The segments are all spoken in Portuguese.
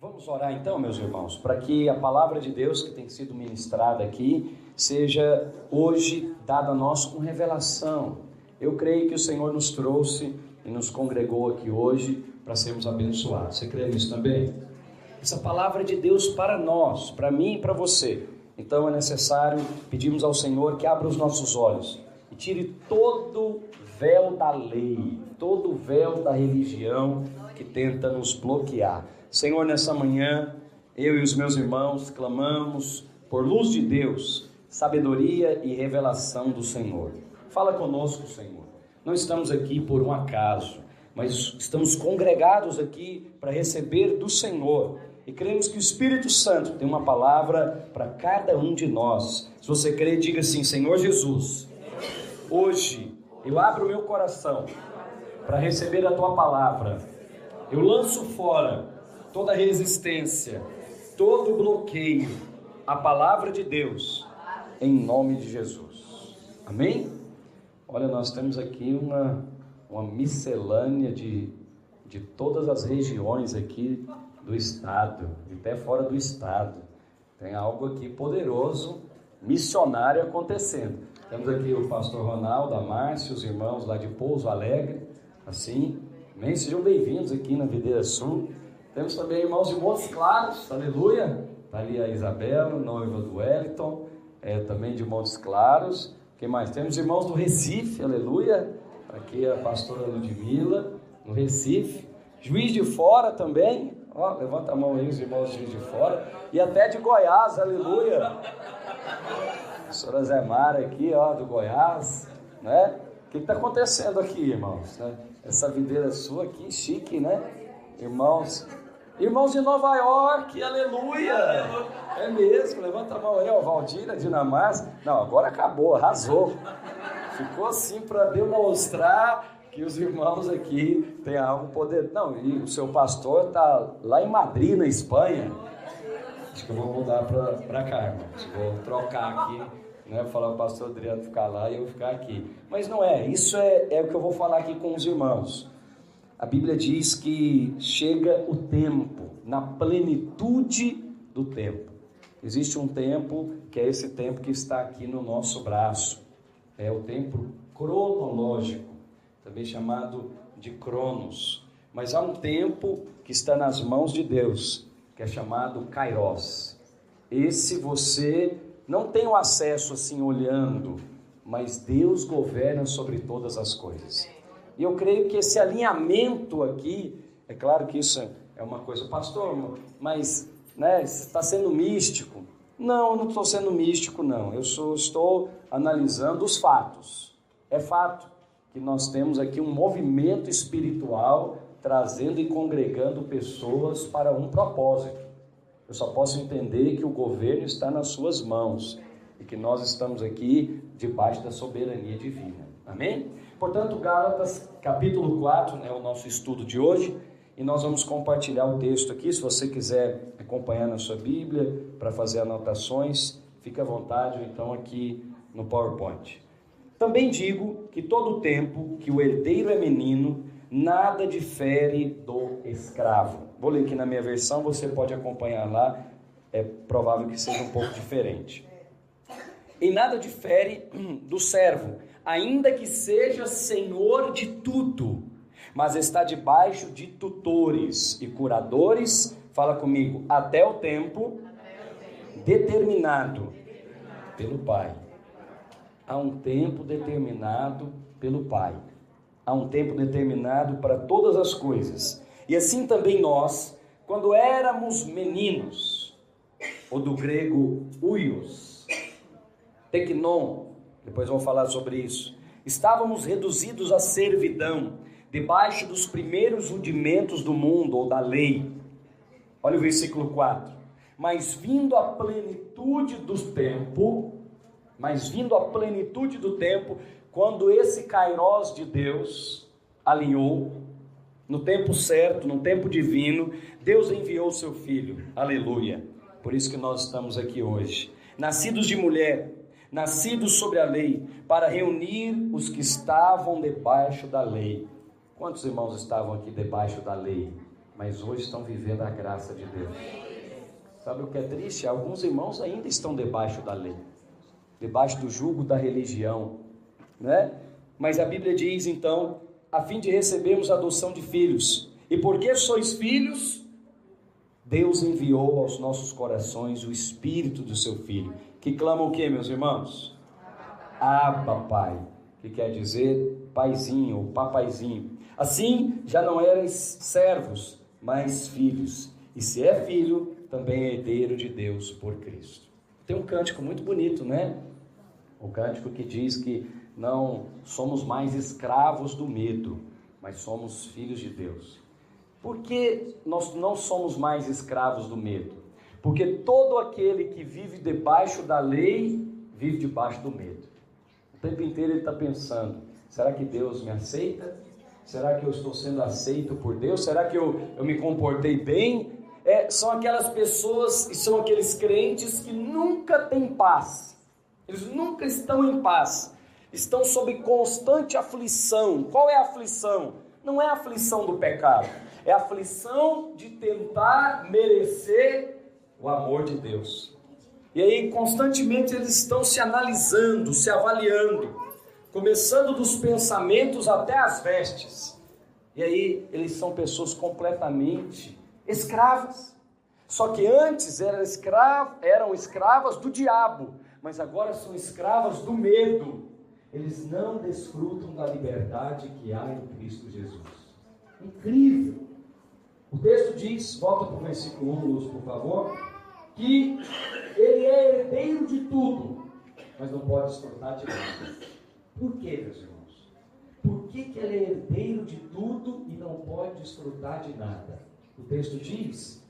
Vamos orar então, meus irmãos, para que a palavra de Deus que tem sido ministrada aqui seja hoje dada a nós com revelação. Eu creio que o Senhor nos trouxe e nos congregou aqui hoje para sermos abençoados. Você crê nisso também? Essa palavra de Deus para nós, para mim e para você. Então é necessário pedirmos ao Senhor que abra os nossos olhos e tire todo véu da lei, todo véu da religião que tenta nos bloquear. Senhor, nessa manhã, eu e os meus irmãos clamamos por luz de Deus, sabedoria e revelação do Senhor. Fala conosco, Senhor. Não estamos aqui por um acaso, mas estamos congregados aqui para receber do Senhor. E cremos que o Espírito Santo tem uma palavra para cada um de nós. Se você crê, diga assim: Senhor Jesus, hoje eu abro o meu coração para receber a Tua palavra. Eu lanço fora toda resistência, todo bloqueio, a palavra de Deus, em nome de Jesus. Amém? Olha, nós temos aqui uma miscelânea de todas as regiões aqui do estado, e até fora do estado. Tem algo aqui poderoso, missionário acontecendo. Temos aqui o pastor Ronaldo, a Márcia, os irmãos lá de Pouso Alegre, assim, amém? Sejam bem-vindos aqui na Videira Sul. Temos também irmãos de Montes Claros, aleluia. Está ali a Isabela, noiva do Wellington, também de Montes Claros. Quem mais? Temos irmãos do Recife, aleluia. Aqui a pastora Ludmila, no Recife. Juiz de Fora também, ó, levanta a mão aí os irmãos de Juiz de Fora. E até de Goiás, aleluia. A pastora Zé Mara aqui, ó, do Goiás, né? O que está acontecendo aqui, irmãos? Né? Essa videira sua aqui, chique, né? Irmãos de Nova York, aleluia! É mesmo, levanta a mão aí, ó, Valdira, Dinamarca. Não, agora acabou, arrasou. Ficou assim para demonstrar que os irmãos aqui têm algo poder. Não, e o seu pastor está lá em Madrid, na Espanha. Acho que eu vou mudar para cá, irmãos. Vou trocar aqui, né? Falar o pastor Adriano ficar lá e eu ficar aqui. Mas não é, isso é o que eu vou falar aqui com os irmãos. A Bíblia diz que chega o tempo, na plenitude do tempo. Existe um tempo que é esse tempo que está aqui no nosso braço. É o tempo cronológico, também chamado de Cronos. Mas há um tempo que está nas mãos de Deus, que é chamado Kairos. Esse você não tem o acesso assim olhando, mas Deus governa sobre todas as coisas. E eu creio que esse alinhamento aqui, é claro que isso é uma coisa, pastor, mas né, está sendo místico. Não, eu não estou sendo místico, não. Eu estou analisando os fatos. É fato que nós temos aqui um movimento espiritual trazendo e congregando pessoas para um propósito. Eu só posso entender que o governo está nas suas mãos e que nós estamos aqui debaixo da soberania divina. Amém? Portanto, Gálatas, capítulo 4, é o nosso estudo de hoje, e nós vamos compartilhar o texto aqui. Se você quiser acompanhar na sua Bíblia, para fazer anotações, fique à vontade, ou então aqui no PowerPoint. Também digo que todo o tempo que o herdeiro é menino, nada difere do escravo. Vou ler aqui na minha versão, você pode acompanhar lá, é provável que seja um pouco diferente. Em nada difere do servo, ainda que seja senhor de tudo, mas está debaixo de tutores e curadores, fala comigo, até o tempo determinado pelo Pai. Há um tempo determinado pelo Pai. Há um tempo determinado para todas as coisas. E assim também nós, quando éramos meninos, ou do grego uios, teknon, depois vamos falar sobre isso, estávamos reduzidos à servidão, debaixo dos primeiros rudimentos do mundo, ou da lei. Olha o versículo 4. Mas vindo a plenitude do tempo, quando esse Kairos de Deus alinhou, no tempo certo, no tempo divino, Deus enviou o seu Filho, aleluia. Por isso que nós estamos aqui hoje, nascidos de mulher, nascidos sobre a lei, para reunir os que estavam debaixo da lei. Quantos irmãos estavam aqui debaixo da lei? mas hoje estão vivendo a graça de Deus. Sabe o que é triste? Alguns irmãos ainda estão debaixo da lei, debaixo do jugo da religião, né? Mas a Bíblia diz então, a fim de recebermos a adoção de filhos. E porque sois filhos, Deus enviou aos nossos corações o Espírito do seu Filho, que clama o que, meus irmãos? Abba, Pai, que quer dizer paizinho ou papaizinho. Assim, já não erais servos, mas filhos. E se é filho, também é herdeiro de Deus por Cristo. Tem um cântico muito bonito, né? O cântico que diz que não somos mais escravos do medo, mas somos filhos de Deus. Por que nós não somos mais escravos do medo? Porque todo aquele que vive debaixo da lei, vive debaixo do medo. O tempo inteiro ele está pensando, será que Deus me aceita? Será que eu estou sendo aceito por Deus? Será que eu me comportei bem? São aquelas pessoas e são aqueles crentes que nunca têm paz. Eles nunca estão em paz. Estão sob constante aflição. Qual é a aflição? Não é a aflição do pecado. É a aflição de tentar merecer o amor de Deus. E aí constantemente eles estão se analisando, se avaliando. Começando dos pensamentos até as vestes. E aí eles são pessoas completamente escravas. Só que antes eram escravas do diabo, mas agora são escravas do medo. Eles não desfrutam da liberdade que há em Cristo Jesus. Incrível! O texto diz, volta para o versículo 1, Luz, por favor, que ele é herdeiro de tudo, mas não pode desfrutar de nada. Por que, meus irmãos? Por que ele é herdeiro de tudo e não pode desfrutar de nada? O texto diz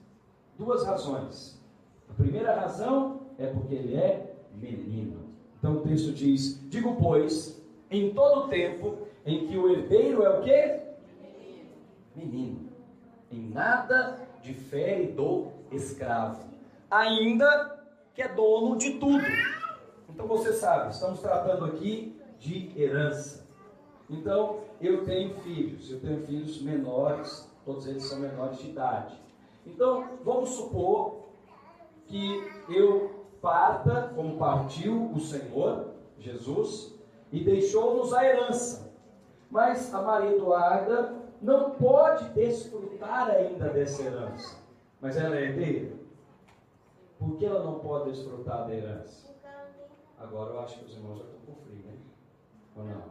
duas razões. A primeira razão é porque ele é menino. Então o texto diz, digo pois, em todo tempo em que o herdeiro é o quê? Menino. Em nada difere do escravo, ainda que é dono de tudo. Então você sabe, estamos tratando aqui de herança. Então eu tenho filhos menores, todos eles são menores de idade. Então vamos supor que eu parta, como partiu o Senhor Jesus, e deixou-nos a herança. Mas a Maria Eduarda não pode desfrutar ainda dessa herança. Mas ela é herdeira. Por que ela não pode desfrutar da herança? Agora eu acho que os irmãos já estão com frio, né? Ou não?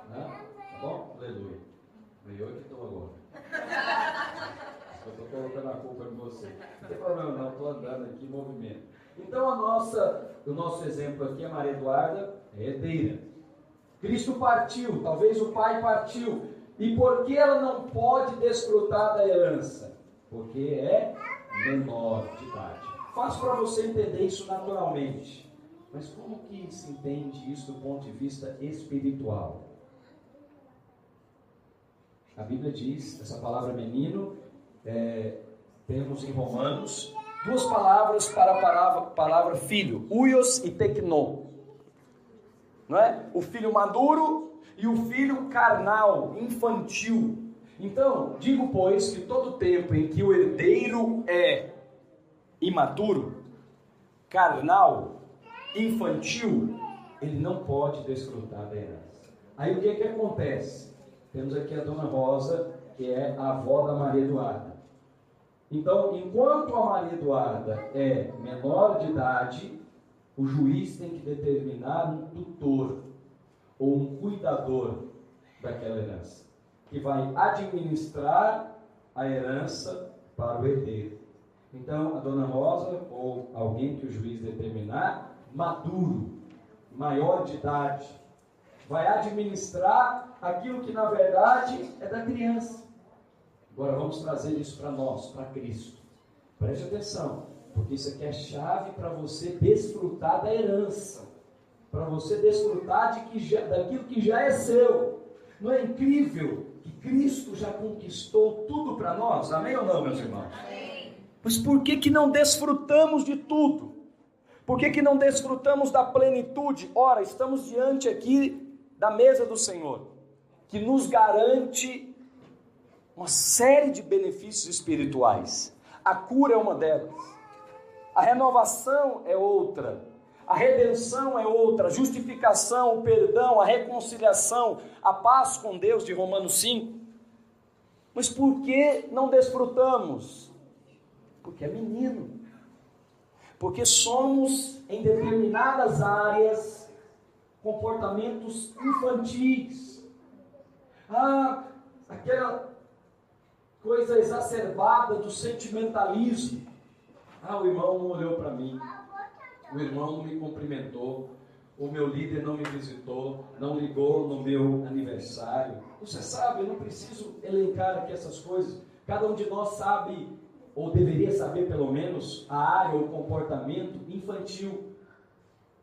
Não? Tá bom? Aleluia. Eu que estou agora. Eu estou colocando a culpa em você. Não tem problema não, estou andando aqui em movimento. Então o nosso exemplo aqui, a Maria Eduarda, é herdeira. Cristo partiu, talvez o pai partiu. E por que ela não pode desfrutar da herança? Porque é menor de idade. Faço para você entender isso naturalmente. Mas como que se entende isso do ponto de vista espiritual? A Bíblia diz, essa palavra menino, temos em Romanos duas palavras para a palavra filho, huios e teknon. Não é? O filho maduro e o filho carnal, infantil. Então, digo pois que todo tempo em que o herdeiro é imaturo, carnal, infantil, ele não pode desfrutar da herança. Aí o que acontece? Temos aqui a Dona Rosa, que é a avó da Maria Eduarda. Então, enquanto a Maria Eduarda é menor de idade, o juiz tem que determinar um tutor ou um cuidador daquela herança, que vai administrar a herança para o herdeiro. Então, a Dona Rosa, ou alguém que o juiz determinar, maduro, maior de idade, vai administrar aquilo que na verdade é da criança. Agora vamos trazer isso para nós, para Cristo. Preste atenção, porque isso aqui é chave para você desfrutar da herança, para você desfrutar daquilo que já é seu. Não é incrível que Cristo já conquistou tudo para nós? Amém ou não, meus irmãos? Amém. Mas por que não desfrutamos de tudo? Por que não desfrutamos da plenitude? Ora, estamos diante aqui da mesa do Senhor, que nos garante uma série de benefícios espirituais. A cura é uma delas. A renovação é outra. A redenção é outra. A justificação, o perdão, a reconciliação, a paz com Deus de Romanos 5. Mas por que não desfrutamos? Porque é menino. Porque somos, em determinadas áreas, comportamentos infantis. Aquela coisa exacerbada do sentimentalismo. O irmão não olhou para mim, o irmão não me cumprimentou, o meu líder não me visitou, não ligou no meu aniversário. Você sabe, eu não preciso elencar aqui essas coisas. Cada um de nós sabe, ou deveria saber pelo menos, a área ou comportamento infantil.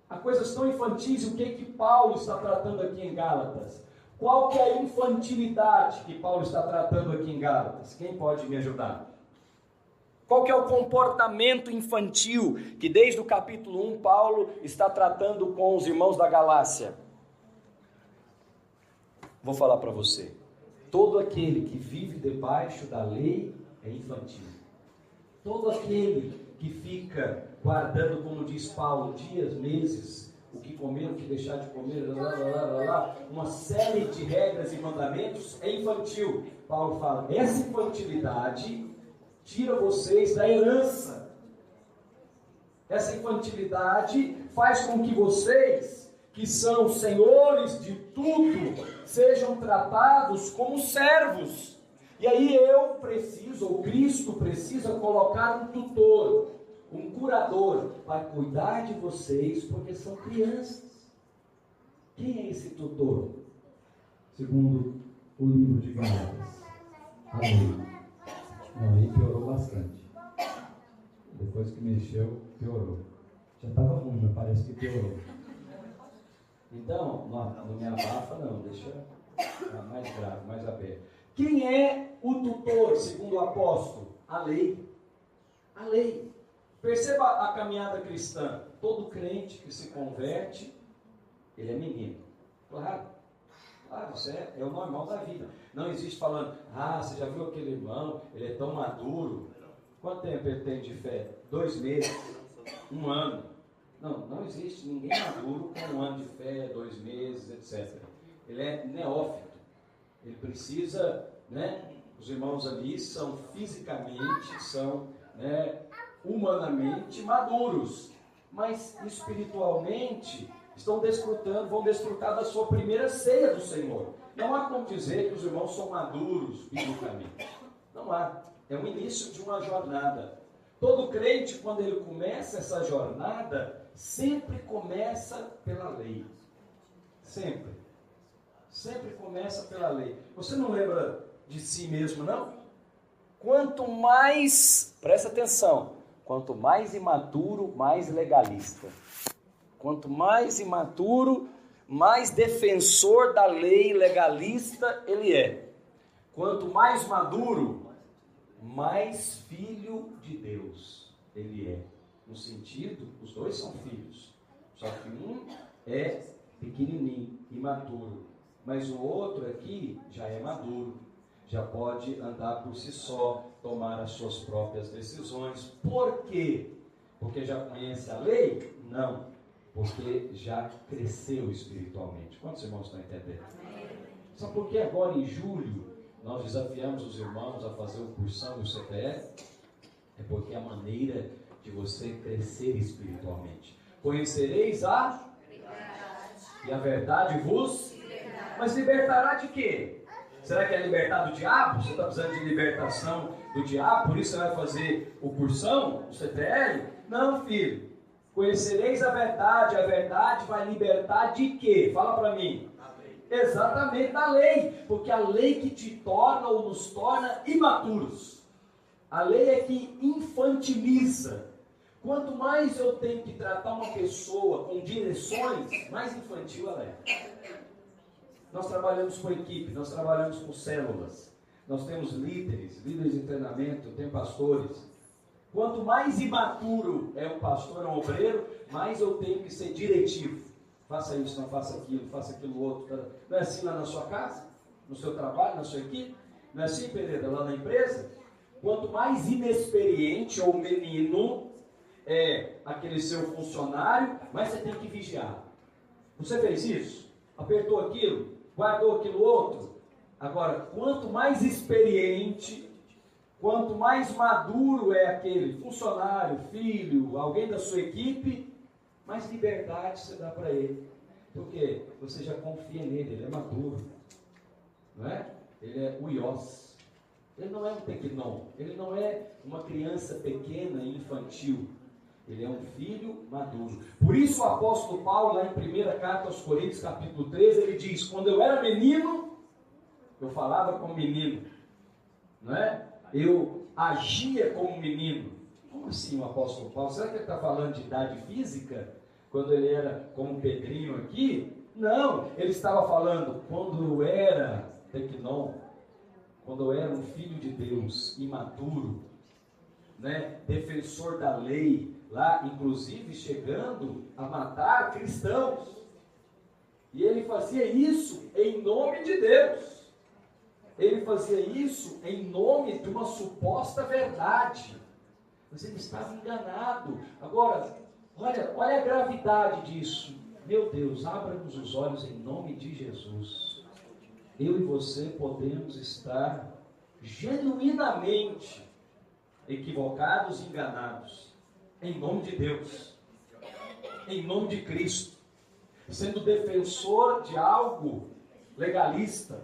Há coisas tão infantis. O que Paulo está tratando aqui em Gálatas? Qual que é a infantilidade que Paulo está tratando aqui em Gálatas? Quem pode me ajudar? Qual que é o comportamento infantil que desde o capítulo 1 Paulo está tratando com os irmãos da Galácia? Vou falar para você. Todo aquele que vive debaixo da lei é infantil. Todo aquele que fica guardando, como diz Paulo, dias, meses, o que comer, o que deixar de comer, uma série de regras e mandamentos é infantil. Paulo fala, essa infantilidade tira vocês da herança. Essa infantilidade faz com que vocês, que são senhores de tudo, sejam tratados como servos. E aí eu preciso, ou Cristo precisa colocar um tutor, um curador, para cuidar de vocês, porque são crianças. Quem é esse tutor? Segundo o livro de Gálatas, a lei. Não, aí piorou bastante. Depois que mexeu, piorou. Já estava ruim, mas parece que piorou. Então, não me abafa não, deixa mais grave, mais aberto. Quem é o tutor, segundo o apóstolo? A lei. A lei. Perceba a caminhada cristã. Todo crente que se converte, ele é menino. Claro. Isso é o normal da vida. Não existe falando, você já viu aquele irmão, ele é tão maduro. Quanto tempo ele tem de fé? 2 meses, 1 ano. Não existe ninguém maduro com 1 ano de fé, 2 meses, etc. Ele é neófito. Ele precisa, os irmãos ali são fisicamente, são humanamente maduros. Mas espiritualmente vão desfrutar da sua primeira ceia do Senhor. Não há como dizer que os irmãos são maduros biblicamente. Não há. É o início de uma jornada. Todo crente, quando ele começa essa jornada, sempre começa pela lei. Sempre. Sempre começa pela lei. Você não lembra de si mesmo, não? Quanto mais, presta atenção, quanto mais imaturo, mais legalista. Quanto mais imaturo, mais defensor da lei legalista ele é. Quanto mais maduro, mais filho de Deus ele é. No sentido, os dois são filhos. Só que um é pequenininho, imaturo. Mas o outro aqui já é maduro. Já pode andar por si só, tomar as suas próprias decisões. Por quê? Porque já conhece a lei? Não. Porque já cresceu espiritualmente. Quantos irmãos estão entendendo? Sabe por que agora em julho nós desafiamos os irmãos a fazer o cursão do CPF? É porque é a maneira de você crescer espiritualmente. Conhecereis a verdade. E a verdade vos libertará. Mas libertará de quê? Será que é libertar do diabo? Você está precisando de libertação do diabo? Por isso você vai fazer o cursão, o CPL? Não, filho. Conhecereis a verdade vai libertar de quê? Fala para mim. Exatamente da lei, porque a lei que te torna ou nos torna imaturos. A lei é que infantiliza. Quanto mais eu tenho que tratar uma pessoa com direções, mais infantil ela é. Nós trabalhamos com equipe, nós trabalhamos com células, nós temos líderes de treinamento, tem pastores. Quanto mais imaturo é um pastor, é um obreiro, mais eu tenho que ser diretivo. Faça isso, não faça aquilo outro. Não é assim lá na sua casa, no seu trabalho, na sua equipe? Não é assim, Pereira, lá na empresa? Quanto mais inexperiente ou menino é aquele seu funcionário, mais você tem que vigiar. Você fez isso? Apertou aquilo? Guardou aquilo outro? Agora, quanto mais experiente, quanto mais maduro é aquele funcionário, filho, alguém da sua equipe, mais liberdade você dá para ele. Por quê? Você já confia nele, ele é maduro. Não é? Ele é uiós. Ele não é um pequenon. Ele não é uma criança pequena e infantil. Ele é um filho maduro. Por isso o apóstolo Paulo, lá em 1 carta aos Coríntios, capítulo 13, ele diz: quando eu era menino, eu falava como menino. Não é? Eu agia como menino. Como assim o apóstolo Paulo? Será que ele está falando de idade física? Quando ele era como Pedrinho aqui? Não, ele estava falando quando eu era pequenon, quando eu era um filho de Deus, imaturo, né? Defensor da lei, lá inclusive chegando a matar cristãos. E ele fazia isso em nome de Deus. Ele fazia isso em nome de uma suposta verdade. Mas ele estava enganado. Agora, olha a gravidade disso. Meu Deus, abra-nos os olhos em nome de Jesus. Eu e você podemos estar genuinamente equivocados e enganados. Em nome de Deus. Em nome de Cristo. Sendo defensor de algo legalista.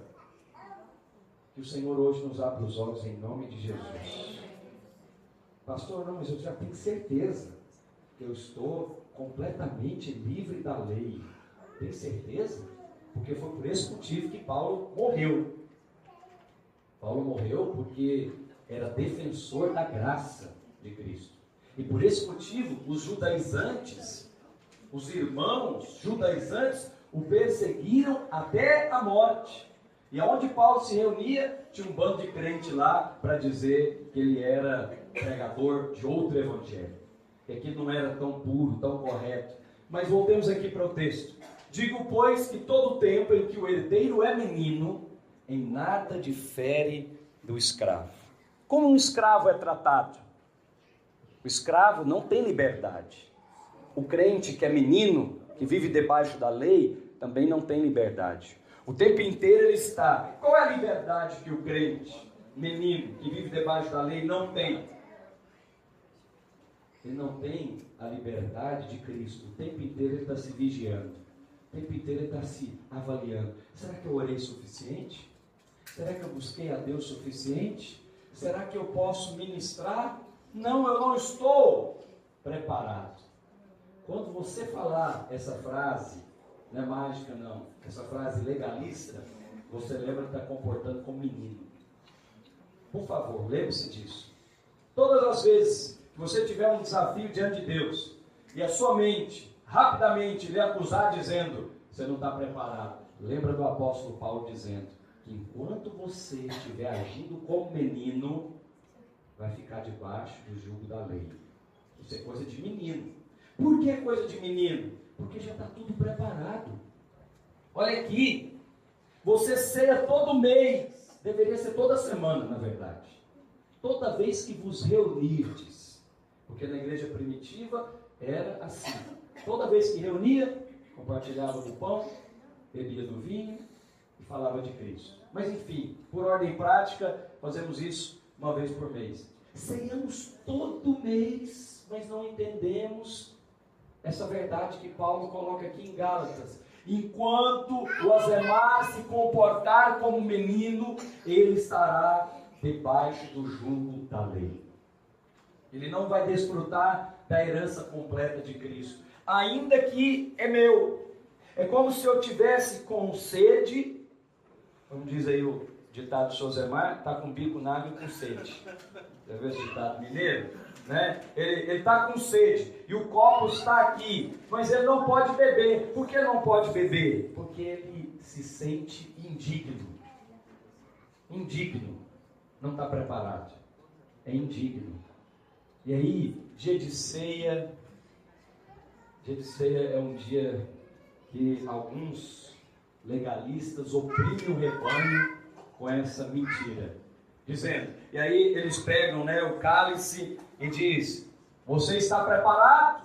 Que o Senhor hoje nos abra os olhos em nome de Jesus. Pastor, não, mas eu já tenho certeza que eu estou completamente livre da lei. Tem certeza? Porque foi por esse motivo que Paulo morreu. Paulo morreu porque era defensor da graça de Cristo. E por esse motivo, os judaizantes, os irmãos judaizantes, o perseguiram até a morte. E aonde Paulo se reunia, tinha um bando de crente lá para dizer que ele era pregador de outro evangelho. Que aquilo não era tão puro, tão correto. Mas voltemos aqui para o texto. Digo, pois, que todo tempo em que o herdeiro é menino, em nada difere do escravo. Como um escravo é tratado? O escravo não tem liberdade. O crente que é menino, que vive debaixo da lei, também não tem liberdade. O tempo inteiro ele está. Qual é a liberdade que o crente, menino, que vive debaixo da lei, não tem? Ele não tem a liberdade de Cristo. O tempo inteiro ele está se vigiando. O tempo inteiro ele está se avaliando. Será que eu orei suficiente? Será que eu busquei a Deus suficiente? Será que eu posso ministrar? Não, eu não estou preparado. Quando você falar essa frase, não é mágica não, essa frase legalista, você lembra que está comportando como menino. Por favor, lembre-se disso. Todas as vezes que você tiver um desafio diante de Deus, e a sua mente rapidamente lhe acusar dizendo, você não está preparado, lembra do apóstolo Paulo dizendo, que enquanto você estiver agindo como menino, vai ficar debaixo do jugo da lei. Isso é coisa de menino. Por que é coisa de menino? Porque já está tudo preparado. Olha aqui, você ceia todo mês, deveria ser toda semana, na verdade. Toda vez que vos reunirdes, porque na igreja primitiva era assim. Toda vez que reunia, compartilhava do pão, bebia do vinho e falava de Cristo. Mas enfim, por ordem prática, fazemos isso uma vez por mês. Ceiamos todo mês, mas não entendemos essa verdade que Paulo coloca aqui em Gálatas. Enquanto o Azemar se comportar como menino, ele estará debaixo do jugo da lei. Ele não vai desfrutar da herança completa de Cristo. Ainda que é meu. É como se eu tivesse com sede, como diz aí o ditado do Josemar, está com bico na água e com sede. Já viu esse ditado mineiro? Né? Ele está com sede e o copo está aqui, mas ele não pode beber. Por que não pode beber? Porque ele se sente indigno. Indigno. Não está preparado. É indigno. E aí, dia de ceia é um dia que alguns legalistas oprimem o rebanho com essa mentira, dizendo, e aí eles pegam, né, o cálice e diz, você está preparado?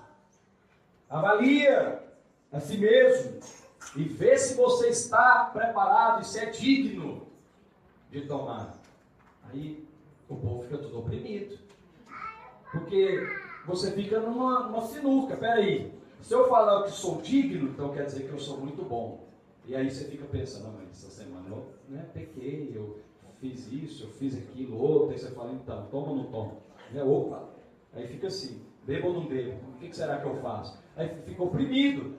Avalia a si mesmo e vê se você está preparado e se é digno de tomar. Aí o povo fica todo oprimido, porque você fica numa sinuca. Peraí, se eu falar que sou digno, então quer dizer que eu sou muito bom. E aí você fica pensando, não, mas essa semana eu, pequei, eu fiz isso, eu fiz aquilo, outro. Aí você fala, então, toma ou não toma? Opa! Aí fica assim, bebo ou não bebo? O que será que eu faço? Aí fica oprimido.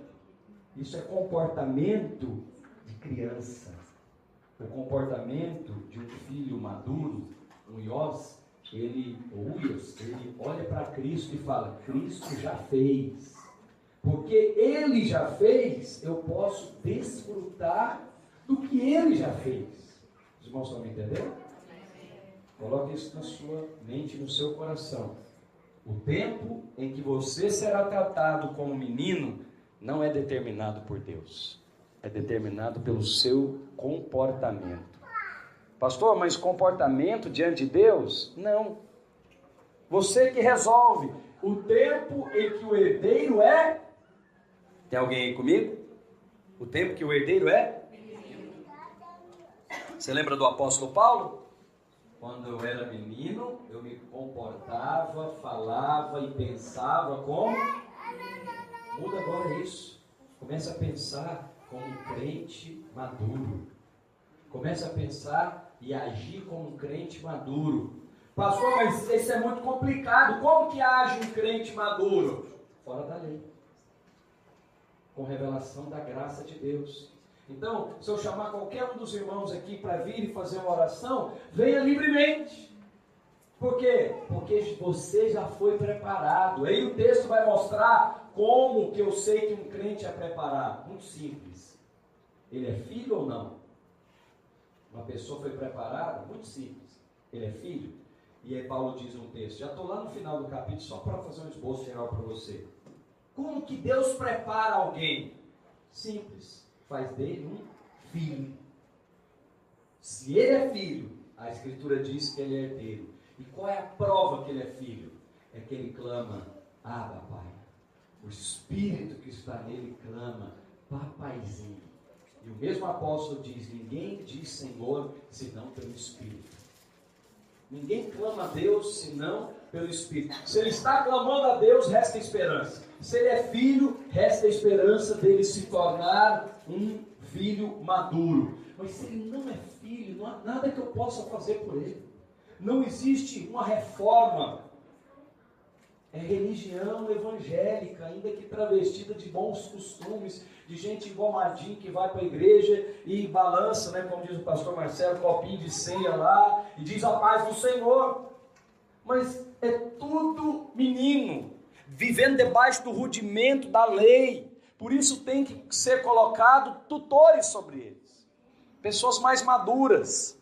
Isso é comportamento de criança. O comportamento de um filho maduro, um Iós, ele olha para Cristo e fala, Cristo já fez. Porque Ele já fez, eu posso desfrutar do que Ele já fez. Os irmãos estão me entendendo? Coloque isso na sua mente, no seu coração. O tempo em que você será tratado como menino não é determinado por Deus. É determinado pelo seu comportamento. Pastor, mas comportamento diante de Deus? Não. Você que resolve. O tempo em que o herdeiro é... Tem alguém aí comigo? O tempo que o herdeiro é? Você lembra do apóstolo Paulo? Quando eu era menino, eu me comportava, falava e pensava como? Muda agora isso. Começa a pensar como um crente maduro. Começa a pensar e agir como um crente maduro. Pastor, mas isso é muito complicado. Como que age um crente maduro? Fora da lei. Com revelação da graça de Deus. Então, se eu chamar qualquer um dos irmãos aqui para vir e fazer uma oração, venha livremente. Por quê? Porque você já foi preparado. Aí o texto vai mostrar como que eu sei que um crente é preparado. Muito simples. Ele é filho ou não? Uma pessoa foi preparada? Muito simples. Ele é filho? E aí Paulo diz no texto, já estou lá no final do capítulo, só para fazer um esboço geral para você. Como que Deus prepara alguém? Simples. Faz dele um filho. Se ele é filho, a Escritura diz que ele é herdeiro. E qual é a prova que ele é filho? É que ele clama, Abba, Pai. O Espírito que está nele clama, Papaizinho. E o mesmo apóstolo diz, ninguém diz Senhor, senão pelo Espírito. Ninguém clama a Deus, senão pelo Espírito. Se ele está clamando a Deus, resta esperança. Se ele é filho, resta a esperança dele se tornar um filho maduro. Mas se ele não é filho, não há nada que eu possa fazer por ele. Não existe uma reforma. É religião evangélica, ainda que travestida de bons costumes, de gente engomadinha que vai para a igreja e balança, né, como diz o pastor Marcelo, copinho de ceia lá, e diz a paz do Senhor. Mas é tudo menino, vivendo debaixo do rudimento da lei. Por isso tem que ser colocado tutores sobre eles. Pessoas mais maduras,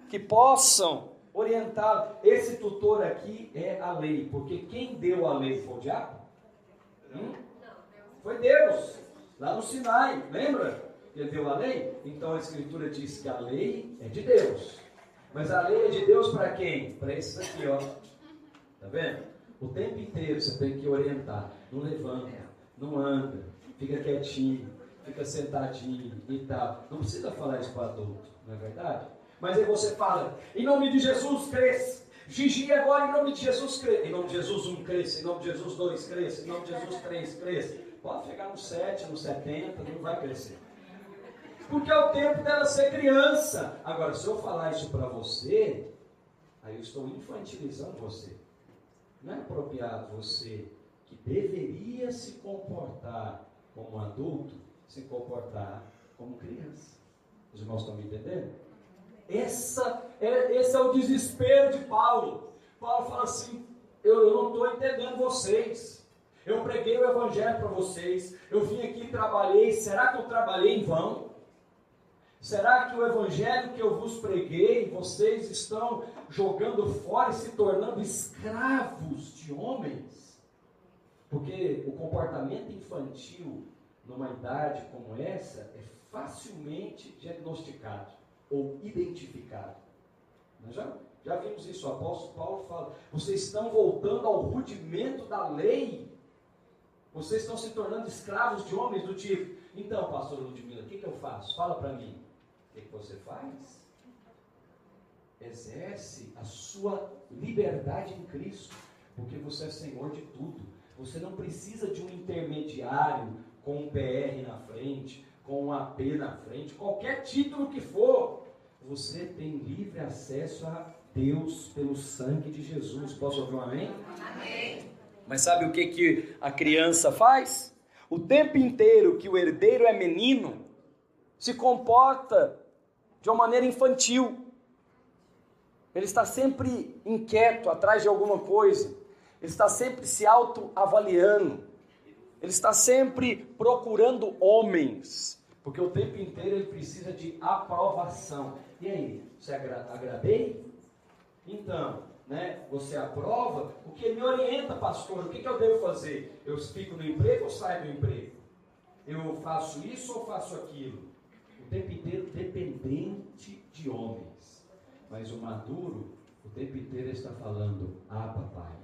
que possam orientar. Esse tutor aqui é a lei, porque quem deu a lei foi o diabo? Foi Deus, lá no Sinai, lembra? Ele deu a lei? Então a Escritura diz que a lei é de Deus. Mas a lei é de Deus para quem? Para esses aqui, ó. Tá vendo? O tempo inteiro você tem que orientar. Não levanta, não anda, fica quietinho, fica sentadinho e tal. Não precisa falar isso para adulto, não é verdade? Mas aí você fala, em nome de Jesus, cresce. Gigi agora, em nome de Jesus, cresce. Em nome de Jesus, 1 cresce. Em nome de Jesus, 2 cresce. Em nome de Jesus, 3 cresce. Pode chegar no 7, no 70, não vai crescer. Porque é o tempo dela ser criança. Agora, se eu falar isso para você, aí eu estou infantilizando você. Não é apropriado você, que deveria se comportar como adulto, se comportar como criança. Os irmãos estão me entendendo? Esse é o desespero de Paulo. Paulo fala assim, eu não estou entendendo vocês. Eu preguei o evangelho para vocês. Eu vim aqui e trabalhei. Será que eu trabalhei em vão? Será que o evangelho que eu vos preguei, vocês estão jogando fora e se tornando escravos de homens? Porque o comportamento infantil, numa idade como essa, é facilmente diagnosticado. ou identificado. Nós já vimos isso, o apóstolo Paulo fala, vocês estão voltando ao rudimento da lei, vocês estão se tornando escravos de homens do tipo, então pastor Ludmila, o que eu faço? Fala para mim. O que você faz? Exerce a sua liberdade em Cristo, porque você é Senhor de tudo. Você não precisa de um intermediário com um PR na frente, com um AP na frente, qualquer título que for. Você tem livre acesso a Deus pelo sangue de Jesus. Posso ouvir um amém? Amém. Mas sabe o que a criança faz? O tempo inteiro que o herdeiro é menino, se comporta de uma maneira infantil. Ele está sempre inquieto, atrás de alguma coisa. Ele está sempre se autoavaliando. Ele está sempre procurando homens. Porque o tempo inteiro ele precisa de aprovação. E aí, você agradei? Então, você aprova? O que me orienta, pastor? O que eu devo fazer? Eu fico no emprego ou saio do emprego? Eu faço isso ou faço aquilo? O tempo inteiro dependente de homens. Mas o maduro, o tempo inteiro está falando, papai.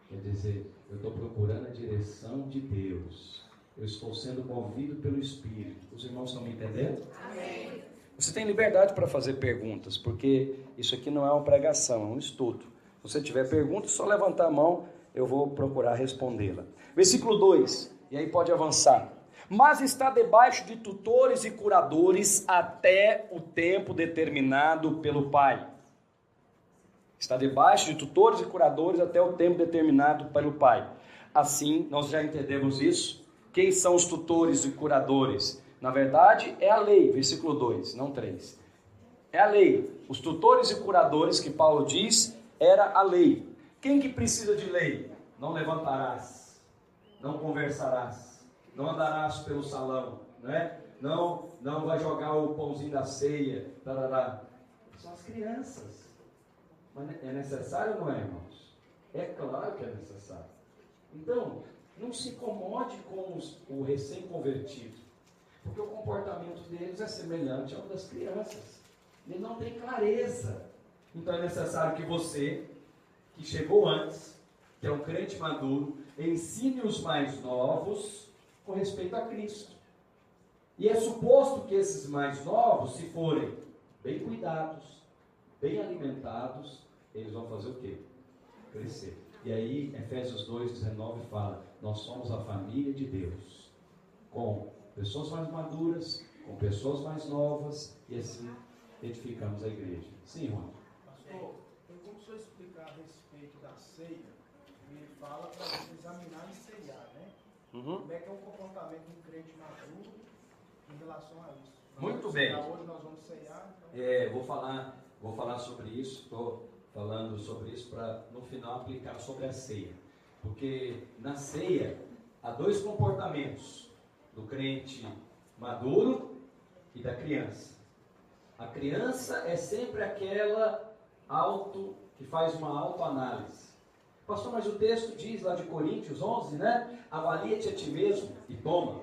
Quer dizer, eu estou procurando a direção de Deus. Eu estou sendo movido pelo Espírito. Os irmãos estão me entendendo? Amém. Você tem liberdade para fazer perguntas, porque isso aqui não é uma pregação, é um estudo. Se você tiver pergunta, é só levantar a mão, eu vou procurar respondê-la. Versículo 2, e aí pode avançar. Mas está debaixo de tutores e curadores até o tempo determinado pelo Pai. Está debaixo de tutores e curadores até o tempo determinado pelo Pai. Assim, nós já entendemos isso. Quem são os tutores e curadores? Na verdade, é a lei, versículo 2, não 3. É a lei. Os tutores e curadores que Paulo diz, era a lei. Quem que precisa de lei? Não levantarás, não conversarás, não andarás pelo salão, não vai jogar o pãozinho da ceia, tarará. São as crianças. Mas é necessário ou não é, irmãos? É claro que é necessário. Então, não se incomode com o recém-convertido, porque o comportamento deles é semelhante ao das crianças. Ele não tem clareza. Então é necessário que você, que chegou antes, que é um crente maduro, ensine os mais novos com respeito a Cristo. E é suposto que esses mais novos, se forem bem cuidados, bem alimentados, eles vão fazer o quê? Crescer. E aí, Efésios 2,19 fala, nós somos a família de Deus, com pessoas mais maduras, com pessoas mais novas, e assim edificamos a igreja. Sim, Juan? Pastor, tem como o senhor explicar a respeito da ceia? Ele fala para você examinar e ceiar, né? Como é que é o comportamento de um crente maduro em relação a isso? Muito bem. Hoje nós vamos ceiar. Então... Vou falar sobre isso, estou falando sobre isso para no final aplicar sobre a ceia. Porque na ceia há dois comportamentos, do crente maduro e da criança. A criança é sempre aquela que faz uma autoanálise. Pastor, mas o texto diz lá de Coríntios 11, avalia-te a ti mesmo e toma.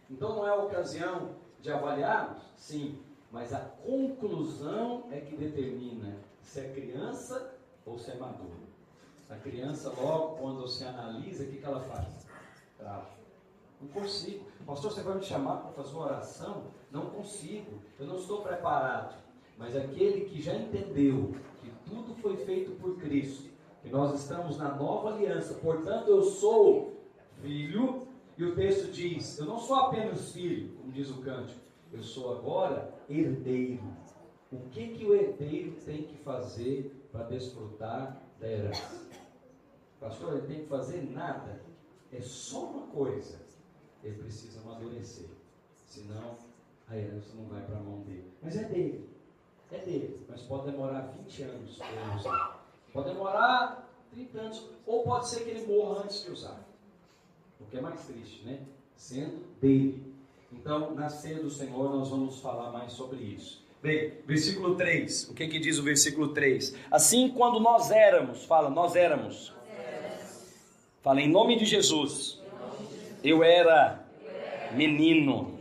Então não é a ocasião de avaliarmos? Sim, mas a conclusão é que determina se é criança ou se é maduro. A criança, logo quando se analisa, o que ela faz? Trava. Não consigo. Pastor, você vai me chamar para fazer uma oração? Não consigo. Eu não estou preparado. Mas aquele que já entendeu que tudo foi feito por Cristo, que nós estamos na nova aliança, portanto eu sou filho, e o texto diz, eu não sou apenas filho, como diz o cântico, eu sou agora herdeiro. O que o herdeiro tem que fazer para desfrutar da herança? Pastor, ele tem que fazer nada. É só uma coisa. Ele precisa amadurecer. Senão, a herança não vai para a mão dele. Mas é dele. É dele. Mas pode demorar 20 anos para ele usar. Pode demorar 30 anos. Ou pode ser que ele morra antes de usar. O que é mais triste, Sendo dele. Então, na ceia do Senhor, nós vamos falar mais sobre isso. Bem, versículo 3. O que diz o versículo 3? Assim, quando nós éramos, fala, nós éramos. Fala, em nome de Jesus. Eu era menino.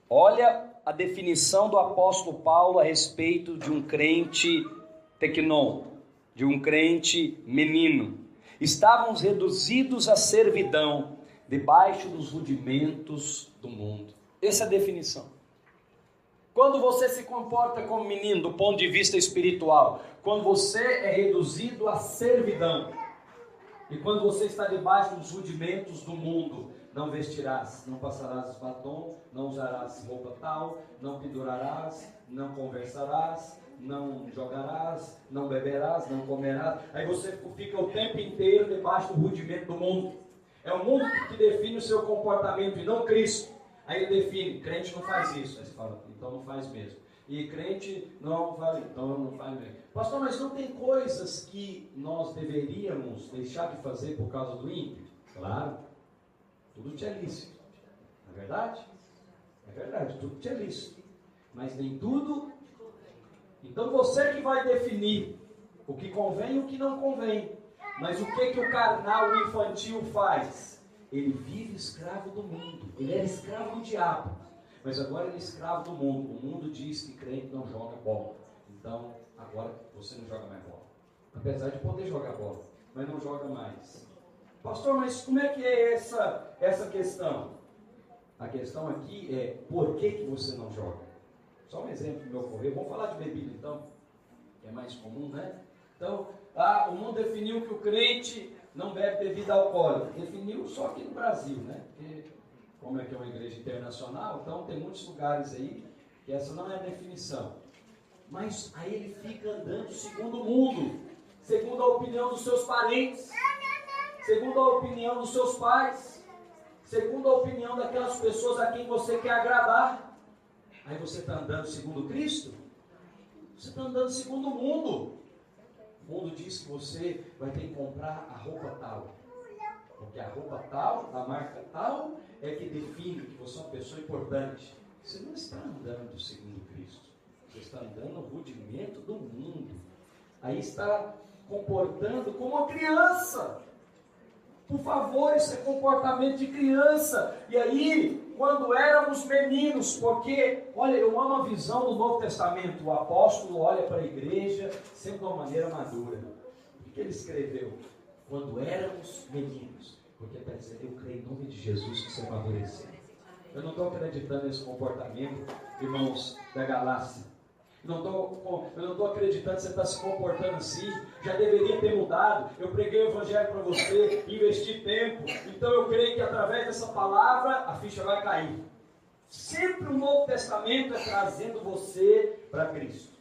Olha a definição do apóstolo Paulo a respeito de um crente teknon, de um crente menino. Estávamos reduzidos à servidão, debaixo dos rudimentos do mundo. Essa é a definição. Quando você se comporta como menino do ponto de vista espiritual, quando você é reduzido à servidão, e quando você está debaixo dos rudimentos do mundo, não vestirás, não passarás batom, não usarás roupa tal, não pendurarás, não conversarás, não jogarás, não beberás, não comerás. Aí você fica o tempo inteiro debaixo do rudimento do mundo. É o mundo que define o seu comportamento e não Cristo. Aí ele define, crente não faz isso. Aí você fala, então não faz mesmo. E crente não faz, então não faz mesmo. Pastor, mas não tem coisas que nós deveríamos deixar de fazer por causa do ímpio? Claro, tudo te é lícito. Não é verdade? É verdade, tudo te é lícito. Mas nem tudo. Então você que vai definir o que convém e o que não convém. Mas o que o carnal, o infantil faz? Ele vive escravo do mundo. Ele era escravo do diabo. Mas agora ele é escravo do mundo. O mundo diz que crente não joga bola. Então, agora você não joga mais bola. Apesar de poder jogar bola, mas não joga mais. Pastor, mas como é que é essa questão? A questão aqui é, por que você não joga? Só um exemplo que me ocorreu. Vamos falar de bebida então, que é mais comum, né? Então, o mundo definiu que o crente não bebe bebida alcoólica. Definiu só aqui no Brasil, né? Porque, como é que é uma igreja internacional, então tem muitos lugares aí que essa não é a definição. Mas aí ele fica andando segundo o mundo, segundo a opinião dos seus parentes, segundo a opinião dos seus pais, segundo a opinião daquelas pessoas a quem você quer agradar. Aí você está andando segundo Cristo? Você está andando segundo o mundo. O mundo diz que você vai ter que comprar a roupa tal. Porque a roupa tal, da marca tal, é que define que você é uma pessoa importante. Você não está andando segundo Cristo. Você está andando no rudimento do mundo. Aí está comportando como uma criança. Por favor, isso é comportamento de criança. E aí, quando éramos meninos, porque, olha, eu amo a visão do Novo Testamento. O apóstolo olha para a igreja sempre de uma maneira madura. O que ele escreveu? Quando éramos meninos. Porque está dizendo, eu creio em nome de Jesus que você amadureceu. Eu não estou acreditando nesse comportamento, irmãos da galáxia. Eu não estou acreditando que você está se comportando assim. Já deveria ter mudado. Eu preguei o evangelho para você, investi tempo. Então eu creio que através dessa palavra a ficha vai cair. Sempre o Novo Testamento é trazendo você para Cristo,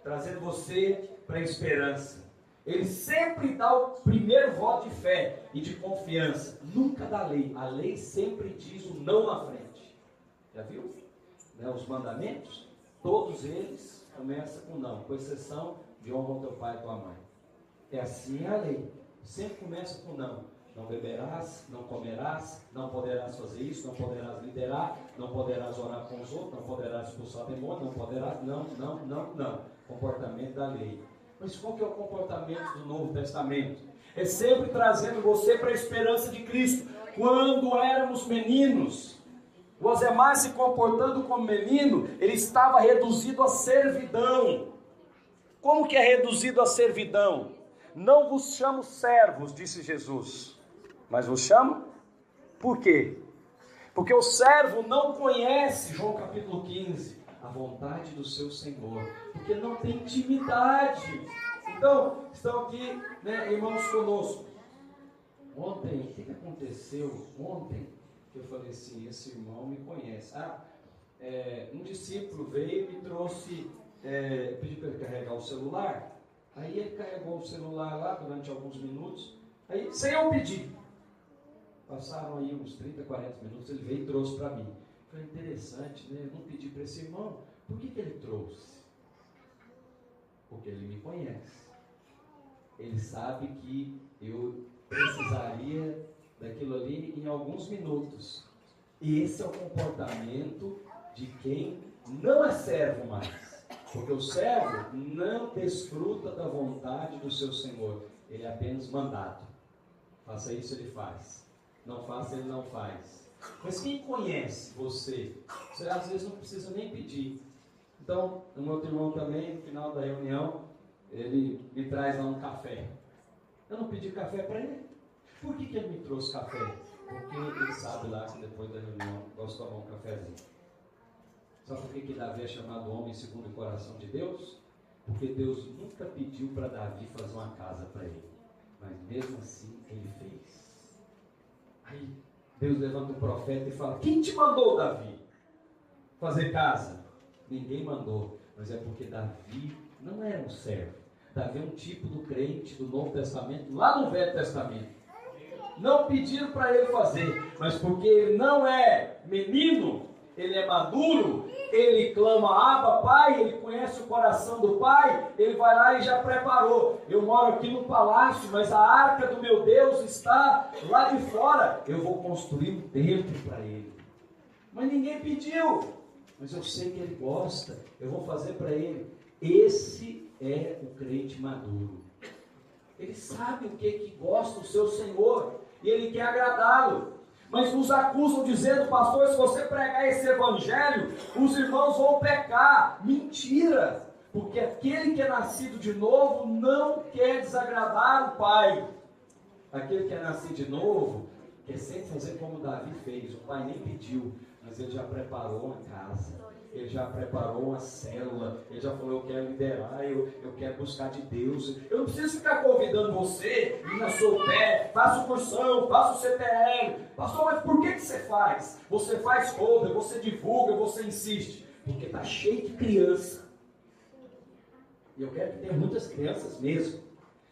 trazendo você para a esperança. Ele sempre dá o primeiro voto de fé e de confiança, nunca da lei. A lei sempre diz o não na frente. Já viu? Os mandamentos, todos eles começam com não, com exceção de honra ao teu pai e tua mãe. É assim a lei, sempre começa com não. Não beberás, não comerás, não poderás fazer isso, não poderás liderar, não poderás orar com os outros, não poderás expulsar demônio, não poderás, não. Comportamento da lei. Mas qual que é o comportamento do Novo Testamento? É sempre trazendo você para a esperança de Cristo. Quando éramos meninos, o Osemar se comportando como menino, ele estava reduzido à servidão. Como que é reduzido à servidão? Não vos chamo servos, disse Jesus, mas vos chamo? Por quê? Porque o servo não conhece, João capítulo 15, a vontade do seu Senhor, porque não tem intimidade. Então, estão aqui, irmãos conosco. Ontem, o que aconteceu? Ontem, eu falei assim, esse irmão me conhece. Um discípulo veio e me trouxe, pediu para ele carregar o celular. Aí ele carregou o celular lá durante alguns minutos, aí, sem eu pedir. Passaram aí uns 30, 40 minutos, ele veio e trouxe para mim. Foi interessante, né? Eu não pedi para esse irmão. Por que ele trouxe? Porque ele me conhece. Ele sabe que eu precisaria daquilo ali em alguns minutos. E esse é o comportamento de quem não é servo mais. Porque o servo não desfruta da vontade do seu Senhor. Ele é apenas mandado. Faça isso, ele faz. Não faça, ele não faz. Mas quem conhece você? Você às vezes não precisa nem pedir. Então, o meu irmão também, no final da reunião, ele me traz lá um café. Eu não pedi café para ele. Por que ele me trouxe café? Porque ele sabe lá que depois da reunião gosta de tomar um cafezinho. Sabe por que Davi é chamado homem segundo o coração de Deus? Porque Deus nunca pediu para Davi fazer uma casa para ele. Mas mesmo assim, ele fez. Aí, Deus levanta o profeta e fala: quem te mandou, Davi, fazer casa? Ninguém mandou. Mas é porque Davi não era um servo. Davi é um tipo do crente do Novo Testamento, lá no Velho Testamento. Não pediram para ele fazer, mas porque ele não é menino, ele é maduro, ele clama: Abba, Pai, ele conhece o coração do Pai, ele vai lá e já preparou. Eu moro aqui no palácio, mas a arca do meu Deus está lá de fora. Eu vou construir um templo para ele. Mas ninguém pediu, mas eu sei que ele gosta, eu vou fazer para ele. Esse é o crente maduro. Ele sabe o que gosta do seu Senhor e ele quer agradá-lo. Mas nos acusam dizendo: pastor, se você pregar esse evangelho, os irmãos vão pecar. Mentira! Porque aquele que é nascido de novo não quer desagradar o Pai. Aquele que é nascido de novo quer sempre fazer como Davi fez. O pai nem pediu, mas ele já preparou uma casa, ele já preparou uma célula, ele já falou: eu quero liderar, eu quero buscar de Deus. Eu não preciso ficar convidando você, ir na sua pé, faça o cursão, faça o CPL. Pastor, mas por que você faz? Você faz folder, você divulga, você insiste. Porque está cheio de criança. E eu quero que tenha muitas crianças mesmo.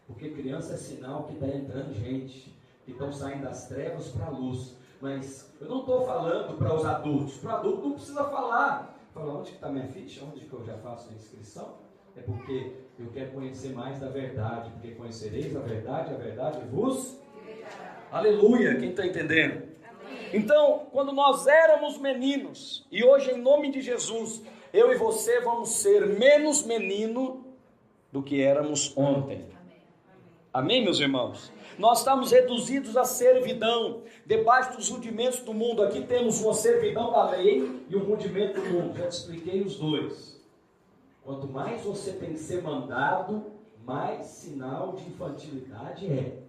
Porque criança é sinal que está entrando gente, que estão saindo das trevas para a luz. Mas eu não estou falando para os adultos. Para o adulto não precisa falar. Fala: onde está minha ficha? Onde que eu já faço a inscrição? É porque eu quero conhecer mais da verdade. Porque conhecereis a verdade vos libertará. Aleluia! Quem está entendendo? Amém. Então, quando nós éramos meninos, e hoje, em nome de Jesus, eu e você vamos ser menos menino do que éramos ontem. Amém, meus irmãos? Nós estamos reduzidos à servidão, debaixo dos rudimentos do mundo. Aqui temos uma servidão da lei e um rudimento do mundo. Já te expliquei os dois. Quanto mais você tem que ser mandado, mais sinal de infantilidade é.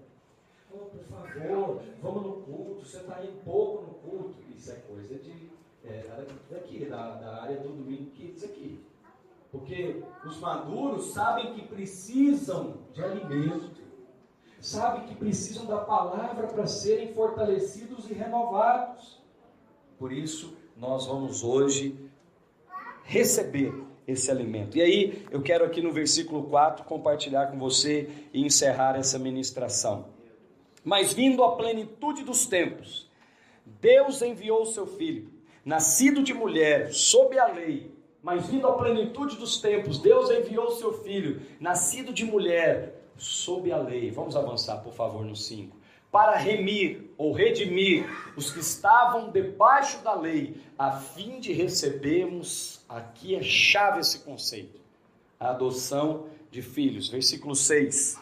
Oh, por favor, vamos no culto, você está indo pouco no culto. Isso é coisa daqui, da área do domingo kids aqui. Porque os maduros sabem que precisam de alimento. Sabem que precisam da palavra para serem fortalecidos e renovados. Por isso, nós vamos hoje receber esse alimento. E aí, eu quero aqui no versículo 4 compartilhar com você e encerrar essa ministração. Mas vindo à plenitude dos tempos, Deus enviou o seu Filho, nascido de mulher, sob a lei. Mas vindo à plenitude dos tempos, Deus enviou o seu Filho, nascido de mulher, sob a lei. Vamos avançar, por favor, no 5. Para remir ou redimir os que estavam debaixo da lei, a fim de recebermos, aqui é chave esse conceito, a adoção de filhos. Versículo 6.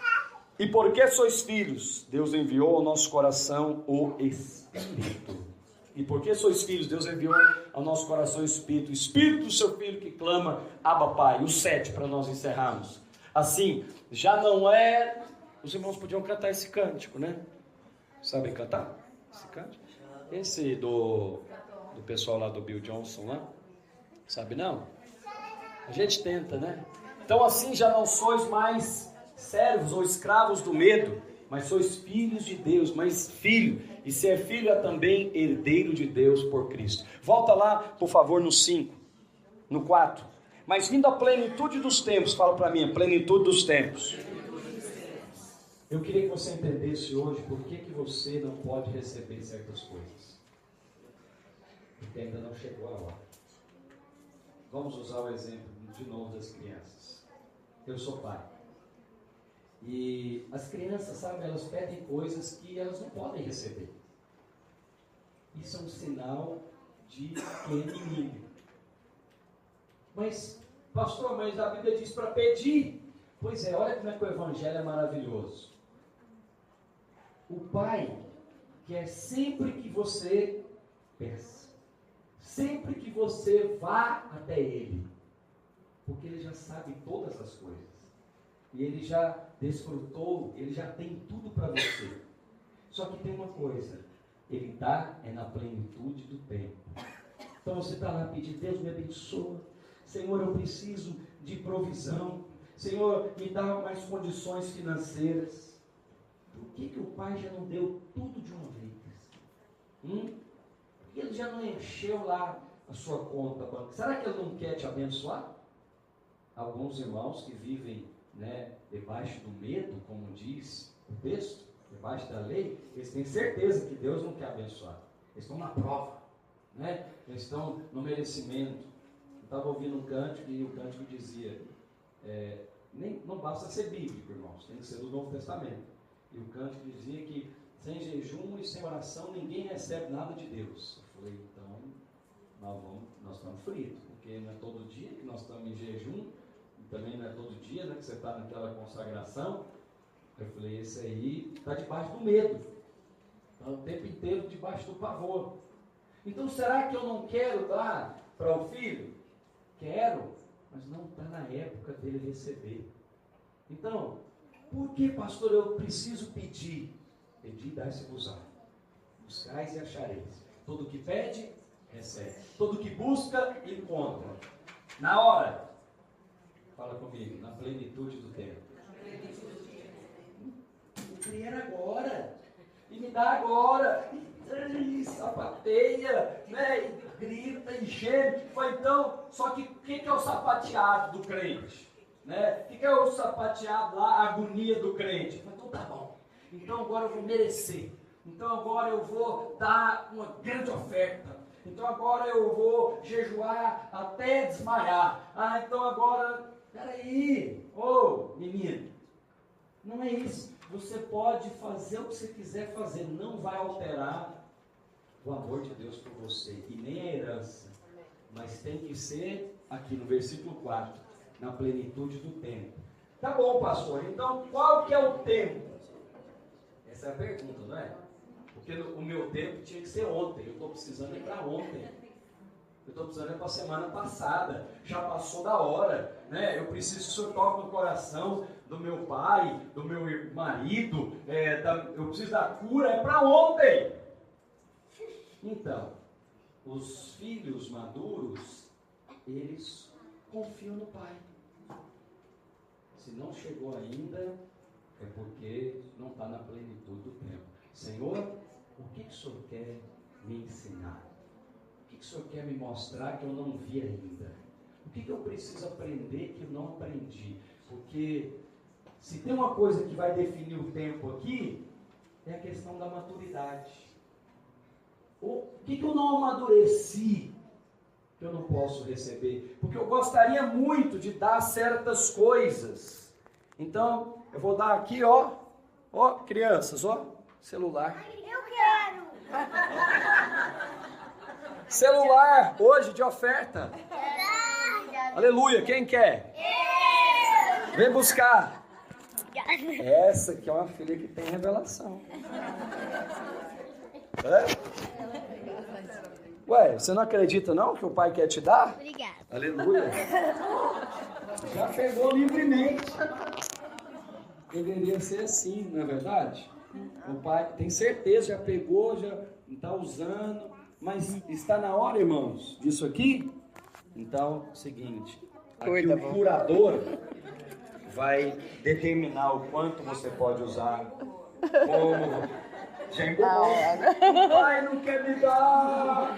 E porque sois filhos, Deus enviou ao nosso coração o Espírito. E porque sois filhos, Deus enviou ao nosso coração o Espírito. O Espírito do seu Filho que clama: Abba, Pai. O 7, para nós encerrarmos. Assim, já não é... Os irmãos podiam cantar esse cântico, né? Sabem cantar esse cântico? Esse do pessoal lá do Bill Johnson lá. Sabe não? A gente tenta, né? Então assim, já não sois mais servos ou escravos do medo, mas sois filhos de Deus. Mas filho, e se é filho, é também herdeiro de Deus por Cristo. Volta lá, por favor, no 5, no 4. Mas vindo à plenitude dos tempos, fala para mim, a plenitude dos tempos. Eu queria que você entendesse hoje por que você não pode receber certas coisas. Porque ainda não chegou a hora. Vamos usar o exemplo de novo das crianças. Eu sou pai. E as crianças, sabe, elas pedem coisas que elas não podem receber. Isso é um sinal de que é inimigo. Mas, pastor, mas a Bíblia diz para pedir. Pois é, olha como é que o Evangelho é maravilhoso. O Pai quer sempre que você peça. Sempre que você vá até Ele, porque Ele já sabe todas as coisas. E Ele já desfrutou, Ele já tem tudo para você. Só que tem uma coisa, Ele dá na plenitude do tempo. Então você está lá pedindo, Deus me abençoa. Senhor, eu preciso de provisão. Senhor, me dá mais condições financeiras. Por que o Pai já não deu tudo de uma vez? Por que Ele já não encheu lá a sua conta bancária? Será que Ele não quer te abençoar? Alguns irmãos que vivem, debaixo do medo, como diz o texto, debaixo da lei, eles têm certeza que Deus não quer abençoar. Eles estão na prova, eles estão no merecimento. Eu estava ouvindo um cântico e o cântico dizia, não basta ser bíblico, irmãos, tem que ser do Novo Testamento. E o cântico dizia que sem jejum e sem oração ninguém recebe nada de Deus. Eu falei, então nós estamos fritos, porque não é todo dia que nós estamos em jejum, e também não é todo dia que você está naquela consagração. Eu falei, esse aí está debaixo do medo, está o tempo inteiro debaixo do pavor. Então será que eu não quero dar para o filho? Quero, mas não está na época dele receber. Então, por que, pastor, eu preciso pedir? Pedir, dai-se-vos-á. Buscais e achareis. Todo que pede, recebe. Todo que busca, encontra. Na hora. Fala comigo, na plenitude do tempo. Eu queria agora. E me dá agora. E sapateia, e grita, e geme. Então, só que o que é o sapateado do crente? O que é o sapateado lá, a agonia do crente? Então tá bom. Então agora eu vou merecer. Então agora eu vou dar uma grande oferta. Então agora eu vou jejuar até desmaiar. Então agora, peraí, menino, não é isso. Você pode fazer o que você quiser fazer, não vai alterar o amor de Deus por você, e nem a herança. Mas tem que ser, aqui no versículo 4, na plenitude do tempo. Tá bom, pastor, então qual que é o tempo? Essa é a pergunta, não é? Porque o meu tempo tinha que ser ontem, eu estou precisando ir para ontem. Eu estou precisando ir para a semana passada, já passou da hora, Eu preciso que o Senhor toque no coração do meu pai, do meu marido, eu preciso da cura, é para ontem. Então, os filhos maduros, eles confiam no pai. Se não chegou ainda, é porque não está na plenitude do tempo. Senhor, o que o Senhor quer me ensinar? O que o Senhor quer me mostrar que eu não vi ainda? O que eu preciso aprender que eu não aprendi? Porque se tem uma coisa que vai definir o tempo aqui, é a questão da maturidade. O que eu não amadureci que eu não posso receber? Porque eu gostaria muito de dar certas coisas. Então, eu vou dar aqui, crianças, celular. Eu quero! Celular, hoje de oferta. Aleluia, quem quer? Vem buscar. Essa aqui é uma filha que tem revelação. Ué, você não acredita não que o pai quer te dar? Obrigada. Aleluia. Já pegou livremente. Deveria ser assim, não é verdade? O pai tem certeza, já pegou, já está usando. Mas está na hora, irmãos, disso aqui? Então, seguinte. Aqui o curador vai determinar o quanto você pode usar. Como... Já empurrou. Pai, não quer me dar.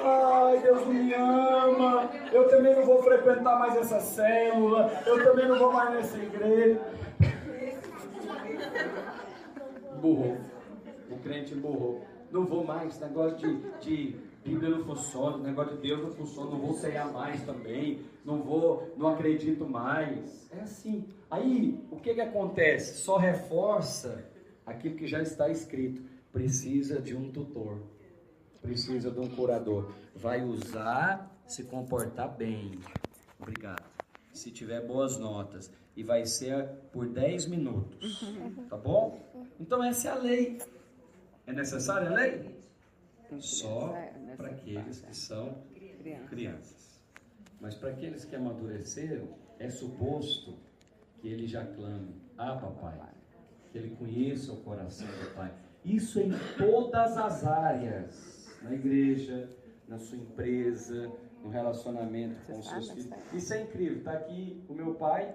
Ai, Deus me ama. Eu também não vou frequentar mais essa célula. Eu também não vou mais nessa igreja. Burrou. O crente burrou. Não vou mais. Negócio de Bíblia não funciona. Negócio de Deus não funciona. Não vou ceiar mais também. Não acredito mais. É assim. Aí, o que acontece? Só reforça aquilo que já está escrito. Precisa de um tutor. Precisa de um curador. Vai usar, se comportar bem. Obrigado. Se tiver boas notas. E vai ser por 10 minutos. Tá bom? Então essa é a lei. É necessária a lei? Só para aqueles que são crianças. Mas para aqueles que amadureceram, é suposto que ele já clame: ah, papai, que ele conheça o coração do pai. Isso em todas as áreas, na igreja, na sua empresa, no relacionamento com os seus filhos. Isso é incrível. Está aqui o meu pai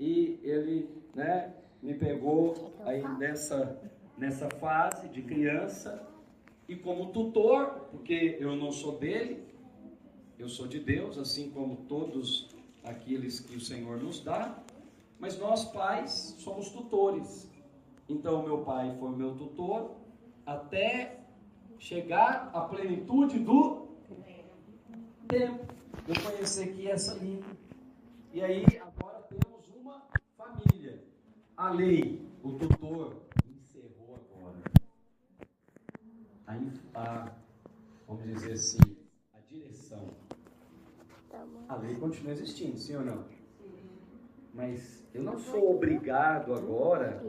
e ele, me pegou aí nessa fase de criança e como tutor, porque eu não sou dele, eu sou de Deus, assim como todos aqueles que o Senhor nos dá, mas nós pais somos tutores. Então meu pai foi meu tutor até chegar à plenitude do tempo. Eu conheci aqui essa linha. E aí agora temos uma família. A lei, o tutor, encerrou agora. Vamos dizer assim, a direção. A lei continua existindo, sim ou não? Mas eu não sou obrigado agora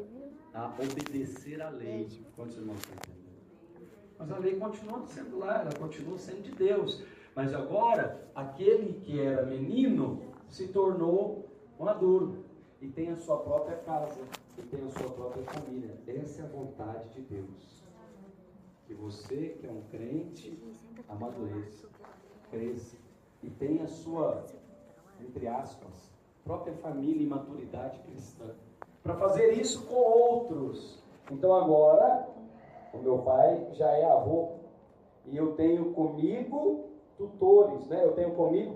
a obedecer à lei. Quantos irmãos estão entendendo? Mas a lei continua sendo lá, ela continua sendo de Deus. Mas agora, aquele que era menino se tornou maduro e tem a sua própria casa e tem a sua própria família. Essa é a vontade de Deus. Que você, que é um crente, amadureça, cresça e tenha a sua, entre aspas, própria família e maturidade cristã. Para fazer isso com outros. Então agora, o meu pai já é avô e eu tenho comigo tutores, eu tenho comigo,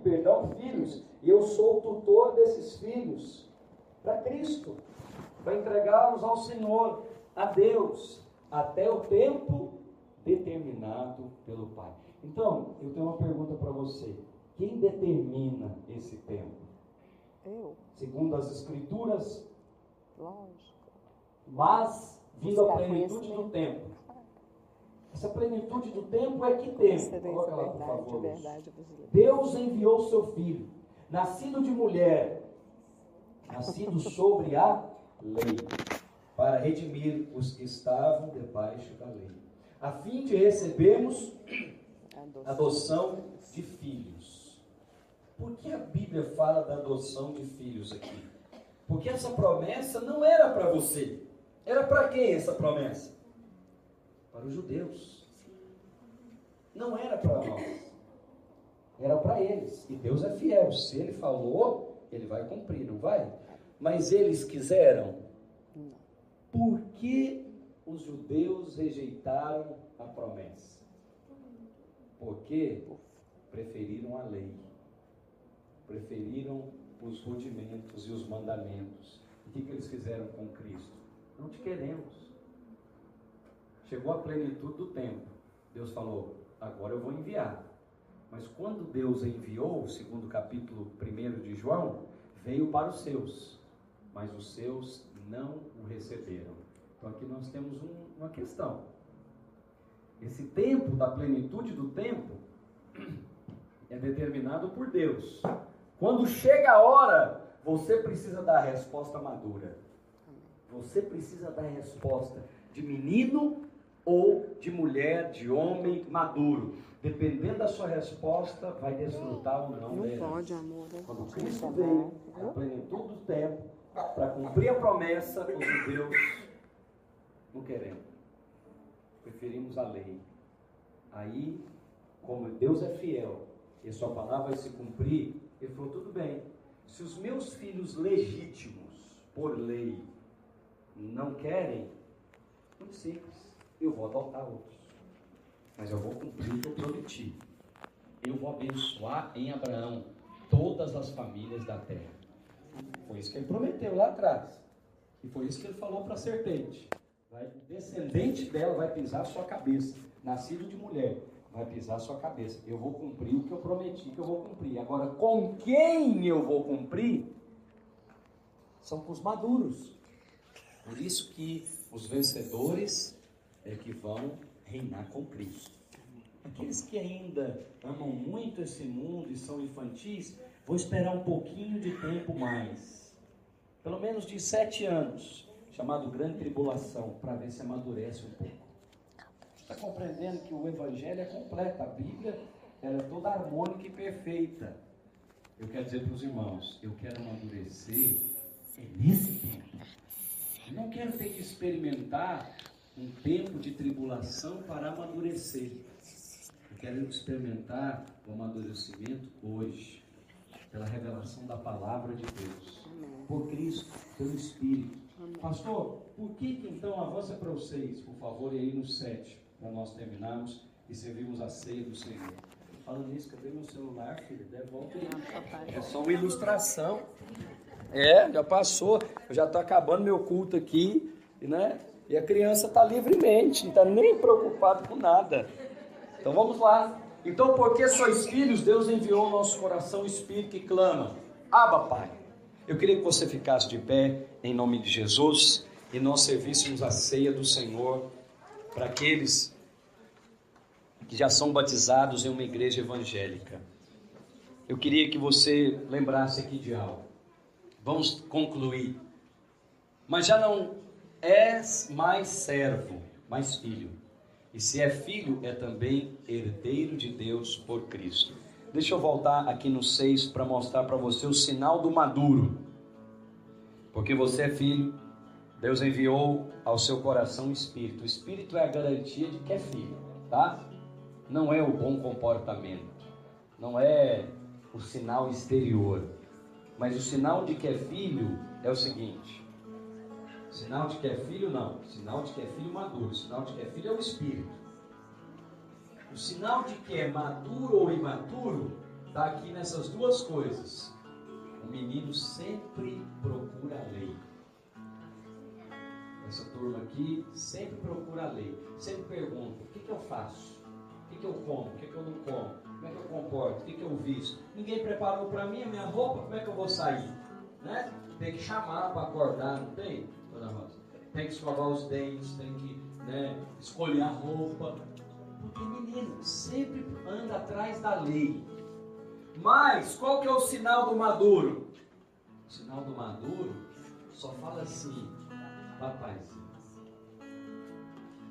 filhos, e eu sou o tutor desses filhos para Cristo, para entregá-los ao Senhor, a Deus, até o tempo determinado pelo Pai. Então, eu tenho uma pergunta para você: quem determina esse tempo? Eu. Segundo as Escrituras, Lógico. mas vindo a plenitude do tempo. Essa plenitude do tempo é que tempo? Coloca lá, por favor. Deus enviou seu filho, nascido de mulher, nascido sobre a lei, para redimir os que estavam debaixo da lei, a fim de recebermos adoção de filhos. Por que a Bíblia fala da adoção de filhos aqui? Porque essa promessa não era para você. Era para quem essa promessa? Para os judeus. Não era para nós. Era para eles. E Deus é fiel. Se Ele falou, Ele vai cumprir, não vai? Mas eles quiseram? Não. Por que os judeus rejeitaram a promessa? Porque preferiram a lei. Preferiram os rudimentos e os mandamentos. O que eles fizeram com Cristo? Não te queremos. Chegou a plenitude do tempo. Deus falou, agora eu vou enviar. Mas quando Deus enviou, segundo o capítulo 1 de João, veio para os seus, mas os seus não o receberam. Então aqui nós temos uma questão. Esse tempo da plenitude do tempo é determinado por Deus. Quando chega a hora, você precisa dar a resposta madura. Você precisa dar a resposta de menino ou de mulher, de homem maduro. Dependendo da sua resposta, vai desfrutar ou não dela. Não pode, amor. Quando Cristo veio, na plenitude do tempo, para cumprir a promessa, os judeus não queremos. Preferimos a lei. Aí, como Deus é fiel e a sua palavra vai se cumprir, Ele falou, tudo bem. Se os meus filhos legítimos, por lei, não querem, muito simples, eu vou adotar outros. Mas eu vou cumprir o que eu prometi. Eu vou abençoar em Abraão todas as famílias da terra. Foi isso que ele prometeu lá atrás. E foi isso que ele falou para a serpente. O descendente dela vai pisar a sua cabeça. Nascido de mulher, vai pisar a sua cabeça. Eu vou cumprir o que eu prometi que eu vou cumprir. Agora, com quem eu vou cumprir? São com os maduros. Por isso que os vencedores é que vão reinar com Cristo. Aqueles que ainda amam muito esse mundo e são infantis, vou esperar um pouquinho de tempo mais. Pelo menos de 7 anos, chamado Grande Tribulação, para ver se amadurece um pouco. Está compreendendo que o Evangelho é completo, a Bíblia ela é toda harmônica e perfeita. Eu quero dizer para os irmãos, eu quero amadurecer nesse tempo. Eu não quero ter que experimentar um tempo de tribulação para amadurecer. Eu quero experimentar o amadurecimento hoje, pela revelação da palavra de Deus, por Cristo, pelo Espírito. Pastor, por que então, avança para os 6, por favor, e aí no 7, para nós terminarmos e servirmos a ceia do Senhor. Falando nisso, cadê meu celular, filho? Devolve aí. É só uma ilustração. Já passou. Eu já estou acabando meu culto aqui, né? E a criança está livremente, não está nem preocupado com nada. Então vamos lá. Então, porque sois filhos, Deus enviou ao nosso coração o Espírito que clama: Abba, Pai. Eu queria que você ficasse de pé, em nome de Jesus, e nós servíssemos a ceia do Senhor para aqueles que já são batizados em uma igreja evangélica. Eu queria que você lembrasse aqui de algo. Vamos concluir. Mas já não és mais servo, mas filho. E se é filho, é também herdeiro de Deus por Cristo. Deixa eu voltar aqui no 6 para mostrar para você o sinal do maduro. Porque você é filho, Deus enviou ao seu coração o Espírito. O Espírito é a garantia de que é filho, tá? Não é o bom comportamento, não é o sinal exterior, mas o sinal de que é filho é o seguinte: o sinal de que é filho não, o sinal de que é filho maduro, o sinal de que é filho é o Espírito. O sinal de que é maduro ou imaturo está aqui nessas duas coisas. O menino sempre procura a lei. Essa turma aqui sempre procura a lei, sempre pergunta: o que eu faço? O que eu como? O que eu não como? Como é que eu comporto? O que eu visto? Ninguém preparou para mim a minha roupa, como é que eu vou sair? Né? Tem que chamar para acordar, não tem, dona Rosa? Tem que escovar os dentes, tem que escolher a roupa. Porque menino sempre anda atrás da lei. Mas qual que é o sinal do maduro? O sinal do maduro só fala assim: papaizinho.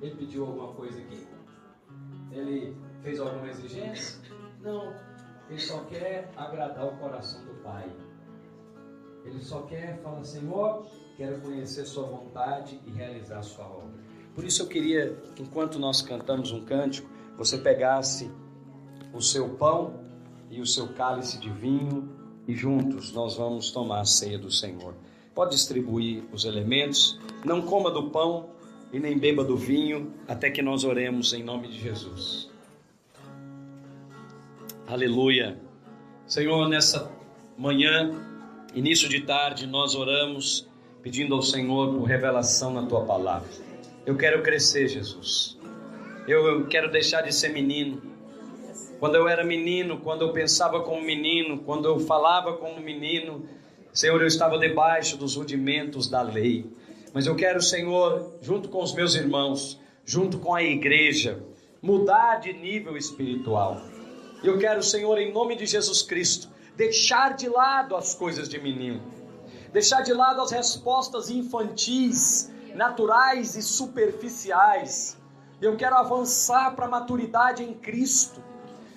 Ele pediu alguma coisa aqui? Ele fez alguma exigência? Não. Ele só quer agradar o coração do Pai. Ele só quer falar: Senhor, quero conhecer sua vontade e realizar sua obra. Por isso eu queria, enquanto nós cantamos um cântico, você pegasse o seu pão e o seu cálice de vinho e juntos nós vamos tomar a ceia do Senhor. Pode distribuir os elementos. Não coma do pão e nem beba do vinho, até que nós oremos em nome de Jesus. Aleluia. Senhor, nessa manhã, início de tarde, nós oramos pedindo ao Senhor por revelação na Tua palavra. Eu quero crescer, Jesus. Eu quero deixar de ser menino. Quando eu era menino, quando eu pensava como menino, quando eu falava como menino, Senhor, eu estava debaixo dos rudimentos da lei. Mas eu quero, Senhor, junto com os meus irmãos, junto com a igreja, mudar de nível espiritual. Eu quero, Senhor, em nome de Jesus Cristo, deixar de lado as coisas de menino, deixar de lado as respostas infantis, naturais e superficiais. Eu quero avançar para a maturidade em Cristo.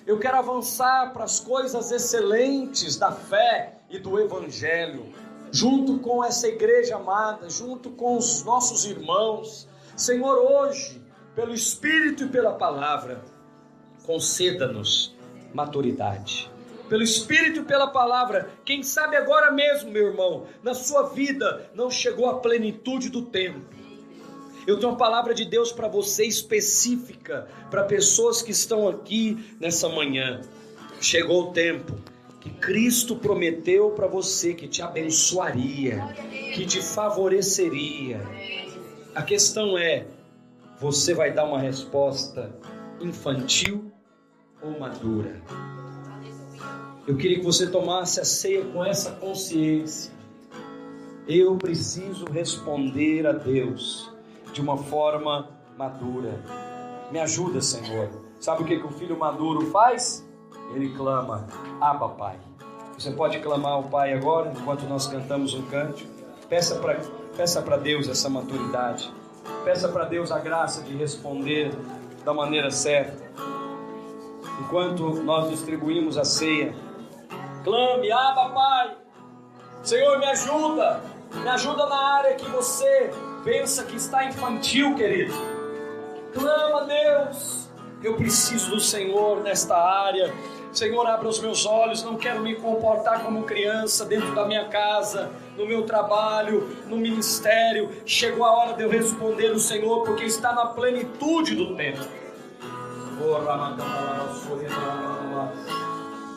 Eu quero avançar para as coisas excelentes da fé e do Evangelho, junto com essa igreja amada, junto com os nossos irmãos. Senhor, hoje, pelo Espírito e pela palavra, conceda-nos maturidade. Pelo Espírito e pela palavra, quem sabe agora mesmo, meu irmão, na sua vida não chegou a plenitude do tempo. Eu tenho uma palavra de Deus para você específica, para pessoas que estão aqui nessa manhã. Chegou o tempo que Cristo prometeu para você que te abençoaria, que te favoreceria. A questão é, você vai dar uma resposta infantil ou madura? Eu queria que você tomasse a ceia com essa consciência. Eu preciso responder a Deus de uma forma madura. Me ajuda, Senhor. Sabe o que o filho maduro faz? Ele clama: Abba, Pai. Você pode clamar ao Pai agora, enquanto nós cantamos um cântico. Peça para Deus essa maturidade. Peça para Deus a graça de responder da maneira certa. Enquanto nós distribuímos a ceia, clame, Abba, Pai. Senhor, me ajuda na área que você pensa que está infantil, querido. Clama, Deus, eu preciso do Senhor nesta área. Senhor, abra os meus olhos, não quero me comportar como criança dentro da minha casa, no meu trabalho, no ministério. Chegou a hora de eu responder o Senhor, porque está na plenitude do tempo.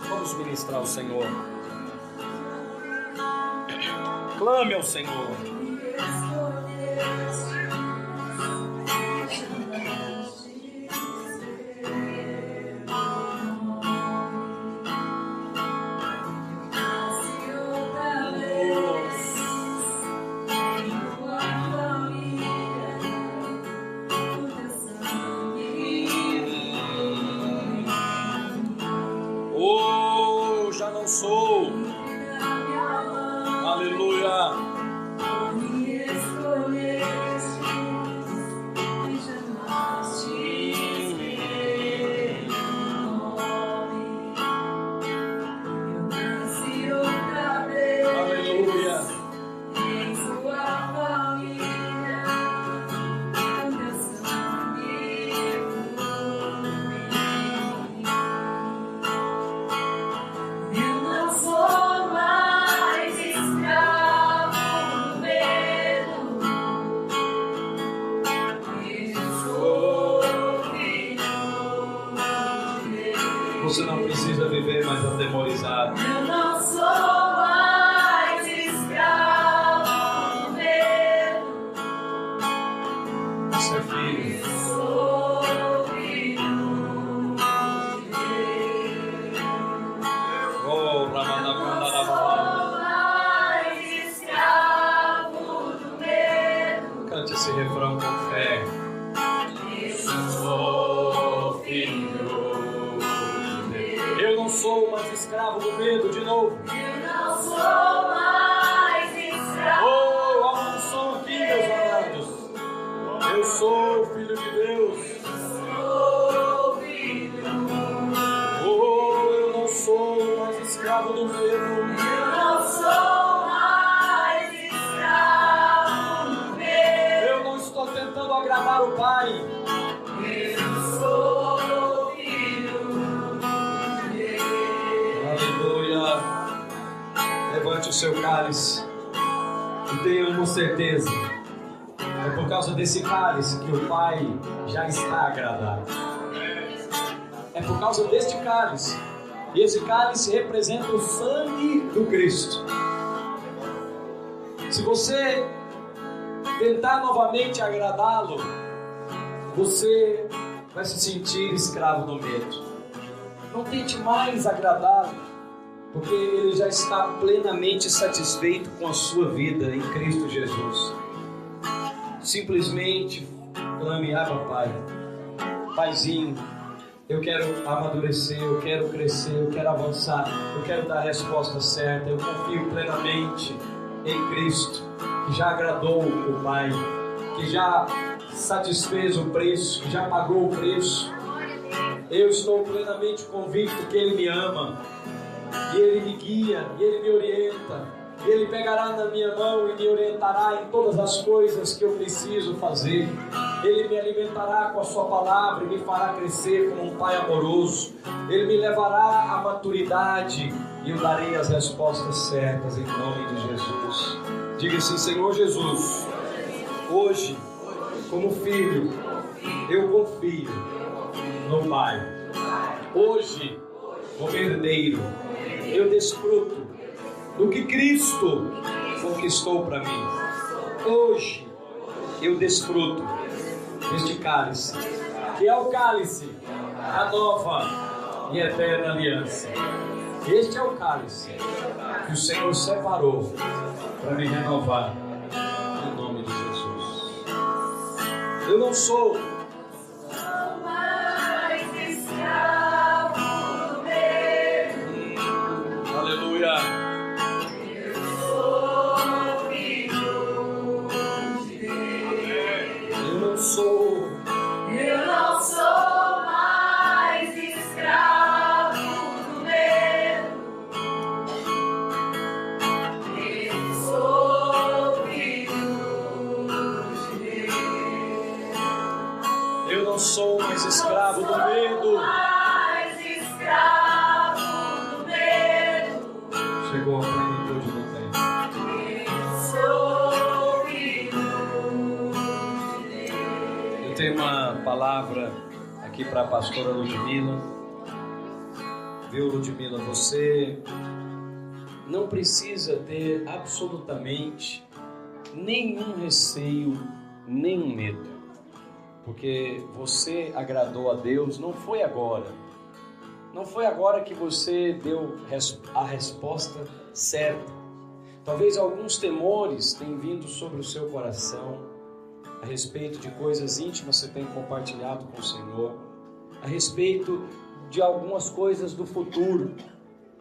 Vamos ministrar ao Senhor. Clame ao Senhor. Já não sou. Aleluia. Você não precisa viver mais atemorizado. Eu não sou mais escravo do medo. Você é filho. Sou filho de Deus. Oh, Não sou mais escravo do medo. cante esse refrão com fé. Eu sou filho. Eu não sou mais escravo do medo, de novo. Eu não sou mais escravo. Oh, há uma unção aqui, meus amados. Eu sou filho de Deus. Sou filho. Oh, eu não sou mais escravo do medo. Eu não sou mais escravo do medo. Eu não estou tentando agradar o Pai. Eu sou filho de Deus. Aleluia. Levante o seu cálice e tenha uma certeza. É por causa desse cálice que o Pai já está agradado. É por causa deste cálice. E esse cálice representa o sangue do Cristo. Se você tentar novamente agradá-lo, você vai se sentir escravo do medo. Não tente mais agradá-lo, porque ele já está plenamente satisfeito com a sua vida em Cristo Jesus. Simplesmente clame, Abba, Pai. Paizinho, eu quero amadurecer, eu quero crescer, eu quero avançar, eu quero dar a resposta certa. Eu confio plenamente em Cristo, que já agradou o Pai, que já satisfez o preço, que já pagou o preço. Eu estou plenamente convicto que Ele me ama, e Ele me guia, e Ele me orienta. Ele pegará na minha mão e me orientará em todas as coisas que eu preciso fazer. Ele me alimentará com a sua palavra e me fará crescer como um pai amoroso. Ele me levará à maturidade e eu darei as respostas certas em nome de Jesus. Diga assim: Senhor Jesus, hoje, como filho, eu confio no Pai. Hoje, como herdeiro, eu desfruto do que Cristo conquistou para mim. Hoje eu desfruto deste cálice, que é o cálice da nova e eterna aliança. Este é o cálice que o Senhor separou para me renovar, em nome de Jesus. Eu não sou mais escravo do medo. aleluia. Eu não sou Eu não sou mais escravo do medo. Mais escravo do medo. Chegou a plenitude do tempo. Sou filho de Deus. Eu tenho uma palavra aqui para a pastora Ludmila. Viu, Ludmila? Você não precisa ter absolutamente nenhum receio, nenhum medo. Porque você agradou a Deus, não foi agora. Não foi agora que você deu a resposta certa. Talvez alguns temores tenham vindo sobre o seu coração a respeito de coisas íntimas que você tem compartilhado com o Senhor, a respeito de algumas coisas do futuro,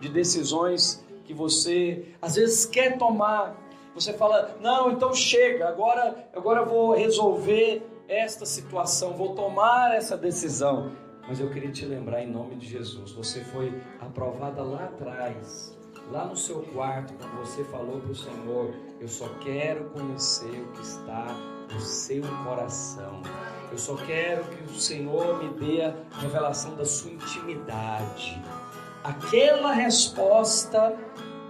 de decisões que você às vezes quer tomar. Você fala, não, então chega, agora eu vou resolver esta situação, vou tomar essa decisão. Mas eu queria te lembrar em nome de Jesus, você foi aprovada lá atrás, lá no seu quarto, quando você falou para o Senhor, eu só quero conhecer o que está no seu coração. Eu só quero que o Senhor me dê a revelação da sua intimidade. Aquela resposta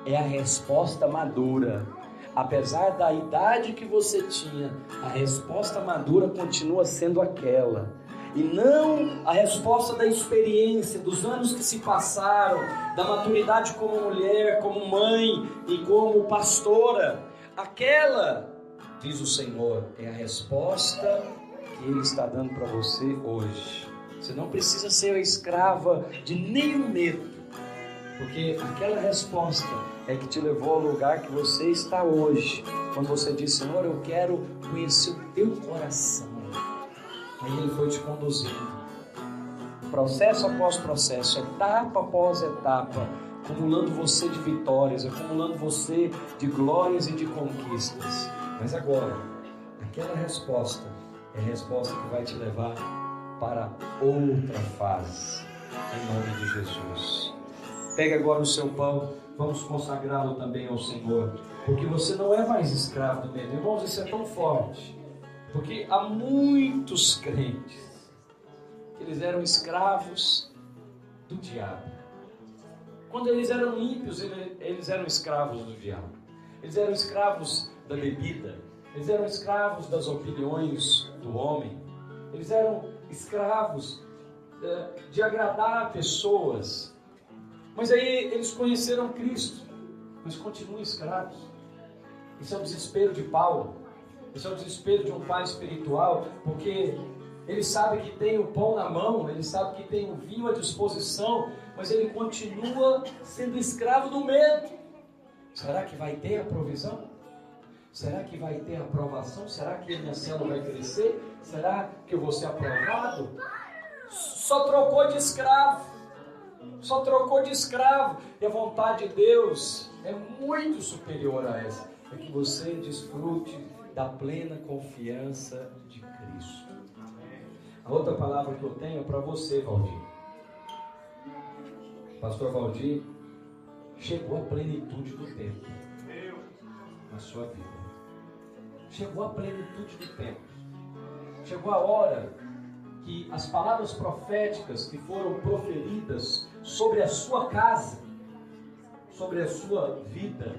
é a resposta madura. Apesar da idade que você tinha, a resposta madura continua sendo aquela. E não a resposta da experiência, dos anos que se passaram, da maturidade como mulher, como mãe e como pastora. Aquela, diz o Senhor, é a resposta que Ele está dando para você hoje. Você não precisa ser escrava de nenhum medo, porque aquela resposta é que te levou ao lugar que você está hoje. Quando você diz, Senhor, eu quero conhecer o teu coração. Aí Ele foi te conduzindo, processo após processo, etapa após etapa, acumulando você de vitórias, acumulando você de glórias e de conquistas. Mas agora, aquela resposta é a resposta que vai te levar para outra fase, em nome de Jesus. Pega agora o seu pão, vamos consagrá-lo também ao Senhor, porque você não é mais escravo do medo. Irmãos, isso é tão forte, porque há muitos crentes que eles eram escravos do diabo. Quando eles eram ímpios, eles eram escravos do diabo. Eles eram escravos da bebida, eles eram escravos das opiniões do homem, eles eram escravos de agradar pessoas. Mas aí eles conheceram Cristo, mas continuam escravos. Isso é o desespero de Paulo, isso é o desespero de um pai espiritual, porque ele sabe que tem o pão na mão, ele sabe que tem o vinho à disposição, mas ele continua sendo escravo do medo. Será que vai ter a provisão? Será que vai ter a aprovação? Será que a minha célula vai crescer? Será que eu vou ser aprovado? Só trocou de escravo. Só trocou de escravo. E a vontade de Deus é muito superior a essa. É que você desfrute da plena confiança de Cristo. A outra palavra que eu tenho é para você, Valdir. Pastor Valdir, chegou a plenitude do tempo na sua vida. Chegou a plenitude do tempo. Chegou a hora que as palavras proféticas que foram proferidas sobre a sua casa, sobre a sua vida,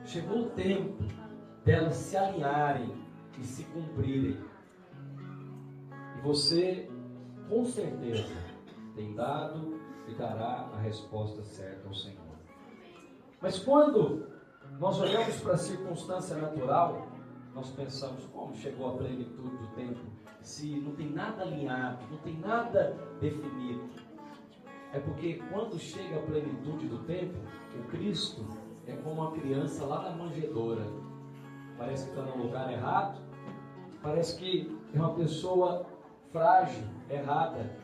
chegou o tempo delas se alinharem e se cumprirem. E você, com certeza, tem dado e dará a resposta certa ao Senhor. Mas quando nós olhamos para a circunstância natural, nós pensamos, como chegou a plenitude do tempo, se não tem nada alinhado, não tem nada definido? É porque quando chega a plenitude do tempo, o Cristo é como uma criança lá na manjedoura. Parece que está no lugar errado, parece que é uma pessoa frágil, errada.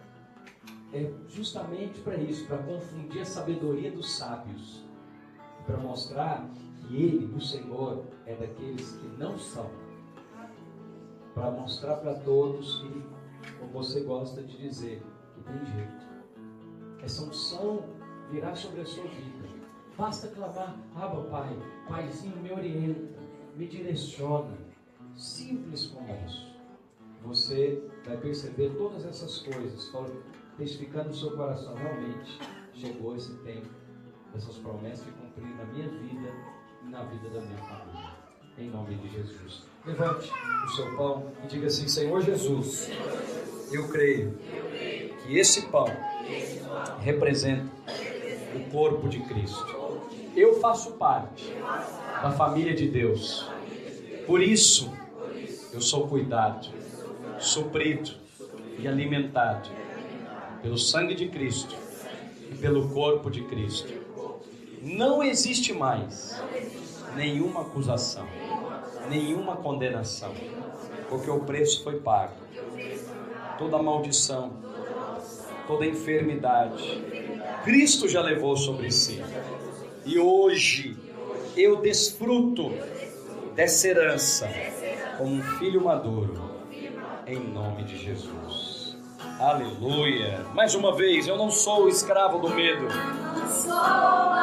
É justamente para isso, para confundir a sabedoria dos sábios, para mostrar que Ele, o Senhor, é daqueles que não são, para mostrar para todos que, como você gosta de dizer, que tem jeito. Essa unção virá sobre a sua vida. Basta clamar, Abba Pai, Paizinho, me orienta, me direciona. Simples como isso. você vai perceber todas essas coisas, testificando no seu coração, realmente chegou esse tempo dessas promessas de cumprir na minha vida e na vida da minha família. Em nome de Jesus. Levante o seu pão e diga assim: Senhor Jesus, eu creio que esse pão representa o corpo de Cristo. Eu faço parte da família de Deus. Por isso, eu sou cuidado, suprido e alimentado pelo sangue de Cristo e pelo corpo de Cristo. Não existe mais nenhuma acusação, nenhuma condenação, porque o preço foi pago. Toda maldição, toda enfermidade, Cristo já levou sobre si. E hoje eu desfruto dessa herança como um filho maduro, em nome de Jesus. Aleluia. Mais uma vez, eu não sou escravo do medo. Sou